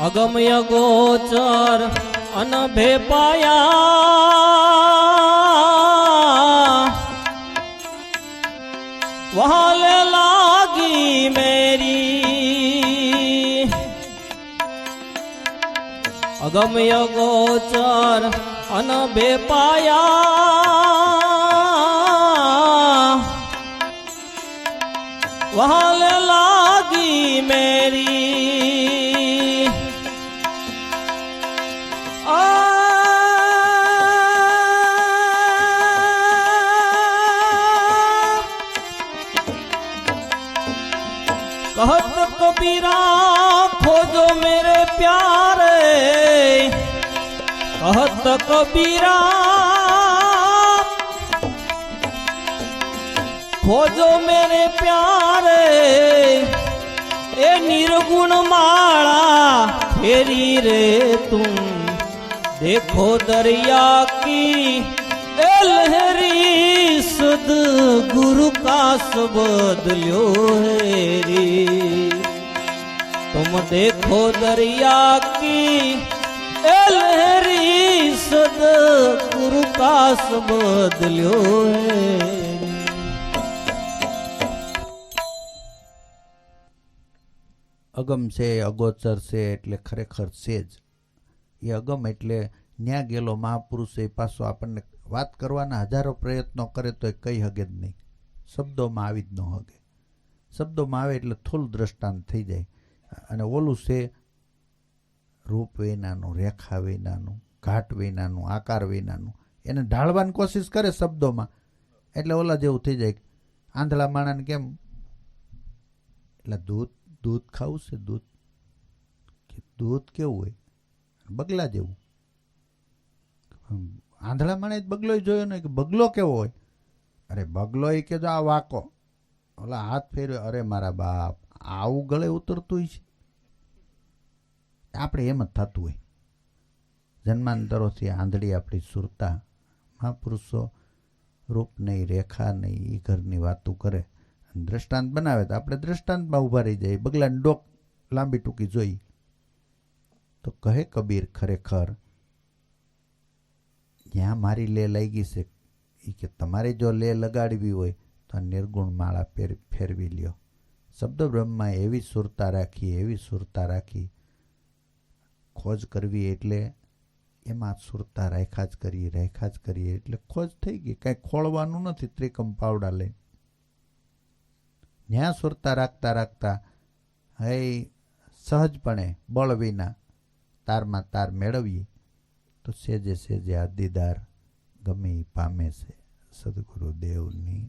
Speaker 1: અગમ્ય ગોચર અનભે પાયા, વહાલે લાગી મેરી. અગમ્ય ગોચર અનભે પાયા, વહાલે લાગી મેરી. कहत कबीरा खोजो मेरे प्यारे, कहत कबीरा खोजो मेरे प्यारे. ए निर्गुण माला फेरी रे तुम, देखो दरिया की ए लहरी, सद गुरु का शब्द ल्यो हेरी. तुम देखो दरिया की ए लहरी, सद गुरु का शब्द ल्यो हेरी.
Speaker 2: અગમ છે, અગોચર છે એટલે ખરેખર છે જ. એ અગમ એટલે ન્યા ગયેલો મહાપુરુષ એ પાછો આપણને વાત કરવાના હજારો પ્રયત્નો કરે તો એ કઈ હગે જ નહીં. શબ્દોમાં આવી જ ન હગે. શબ્દોમાં આવે એટલે થોડું દ્રષ્ટાંત થઈ જાય. અને ઓલું છે રૂપ વિનાનું, રેખા વિનાનું, ઘાટ વિનાનું, આકાર વિનાનું. એને ઢાળવાની કોશિશ કરે શબ્દોમાં એટલે ઓલા જેવું થઈ જાય. આંધળા માણાને કેમ, એટલે દૂધ ખાવું છે, દૂધ કેવું હોય, બગલા જેવું. આંધળા માણે બગલો જોયો ને કે બગલો કેવો હોય. અરે બગલો એ કે જો આ વાકો, ઓલા હાથ ફેર્યો, અરે મારા બાપ, આવું ગળે ઉતરતું છે. આપણે એમ જ થતું હોય. જન્માંતરોથી આંધળી આપણી સુરતા. મહાપુરુષો રૂપ નહીં, રેખા નહીં, એ ઘરની વાતું કરે, દ્રષ્ટાંત બનાવે તો આપણે દ્રષ્ટાંતમાં ઊભા રહી જાય. બગલાની ડોક લાંબી ટૂંકી જોઈ તો કહે કબીર, ખરેખર ત્યાં મારી લે લાગી છે. એ કે તમારે જો લે લગાડવી હોય તો નિર્ગુણ માળા ફેરવી લ્યો. શબ્દ બ્રહ્મમાં એવી સુરતા રાખી, એવી સુરતા રાખી. ખોજ કરવી એટલે એમાં સુરતા રાખ્યા જ કરીએ એટલે ખોજ થઈ ગઈ. કાંઈ ખોળવાનું નથી. ત્રિકમ પાવડા લઈને ન્યા સુરતા રાખતા રાખતા હે સહજપણે બળ વિના તારમાં તાર મેળવીએ તો સેજે સેજે આ દીદાર ગમે ઈ પામે છે. સદગુરુદેવની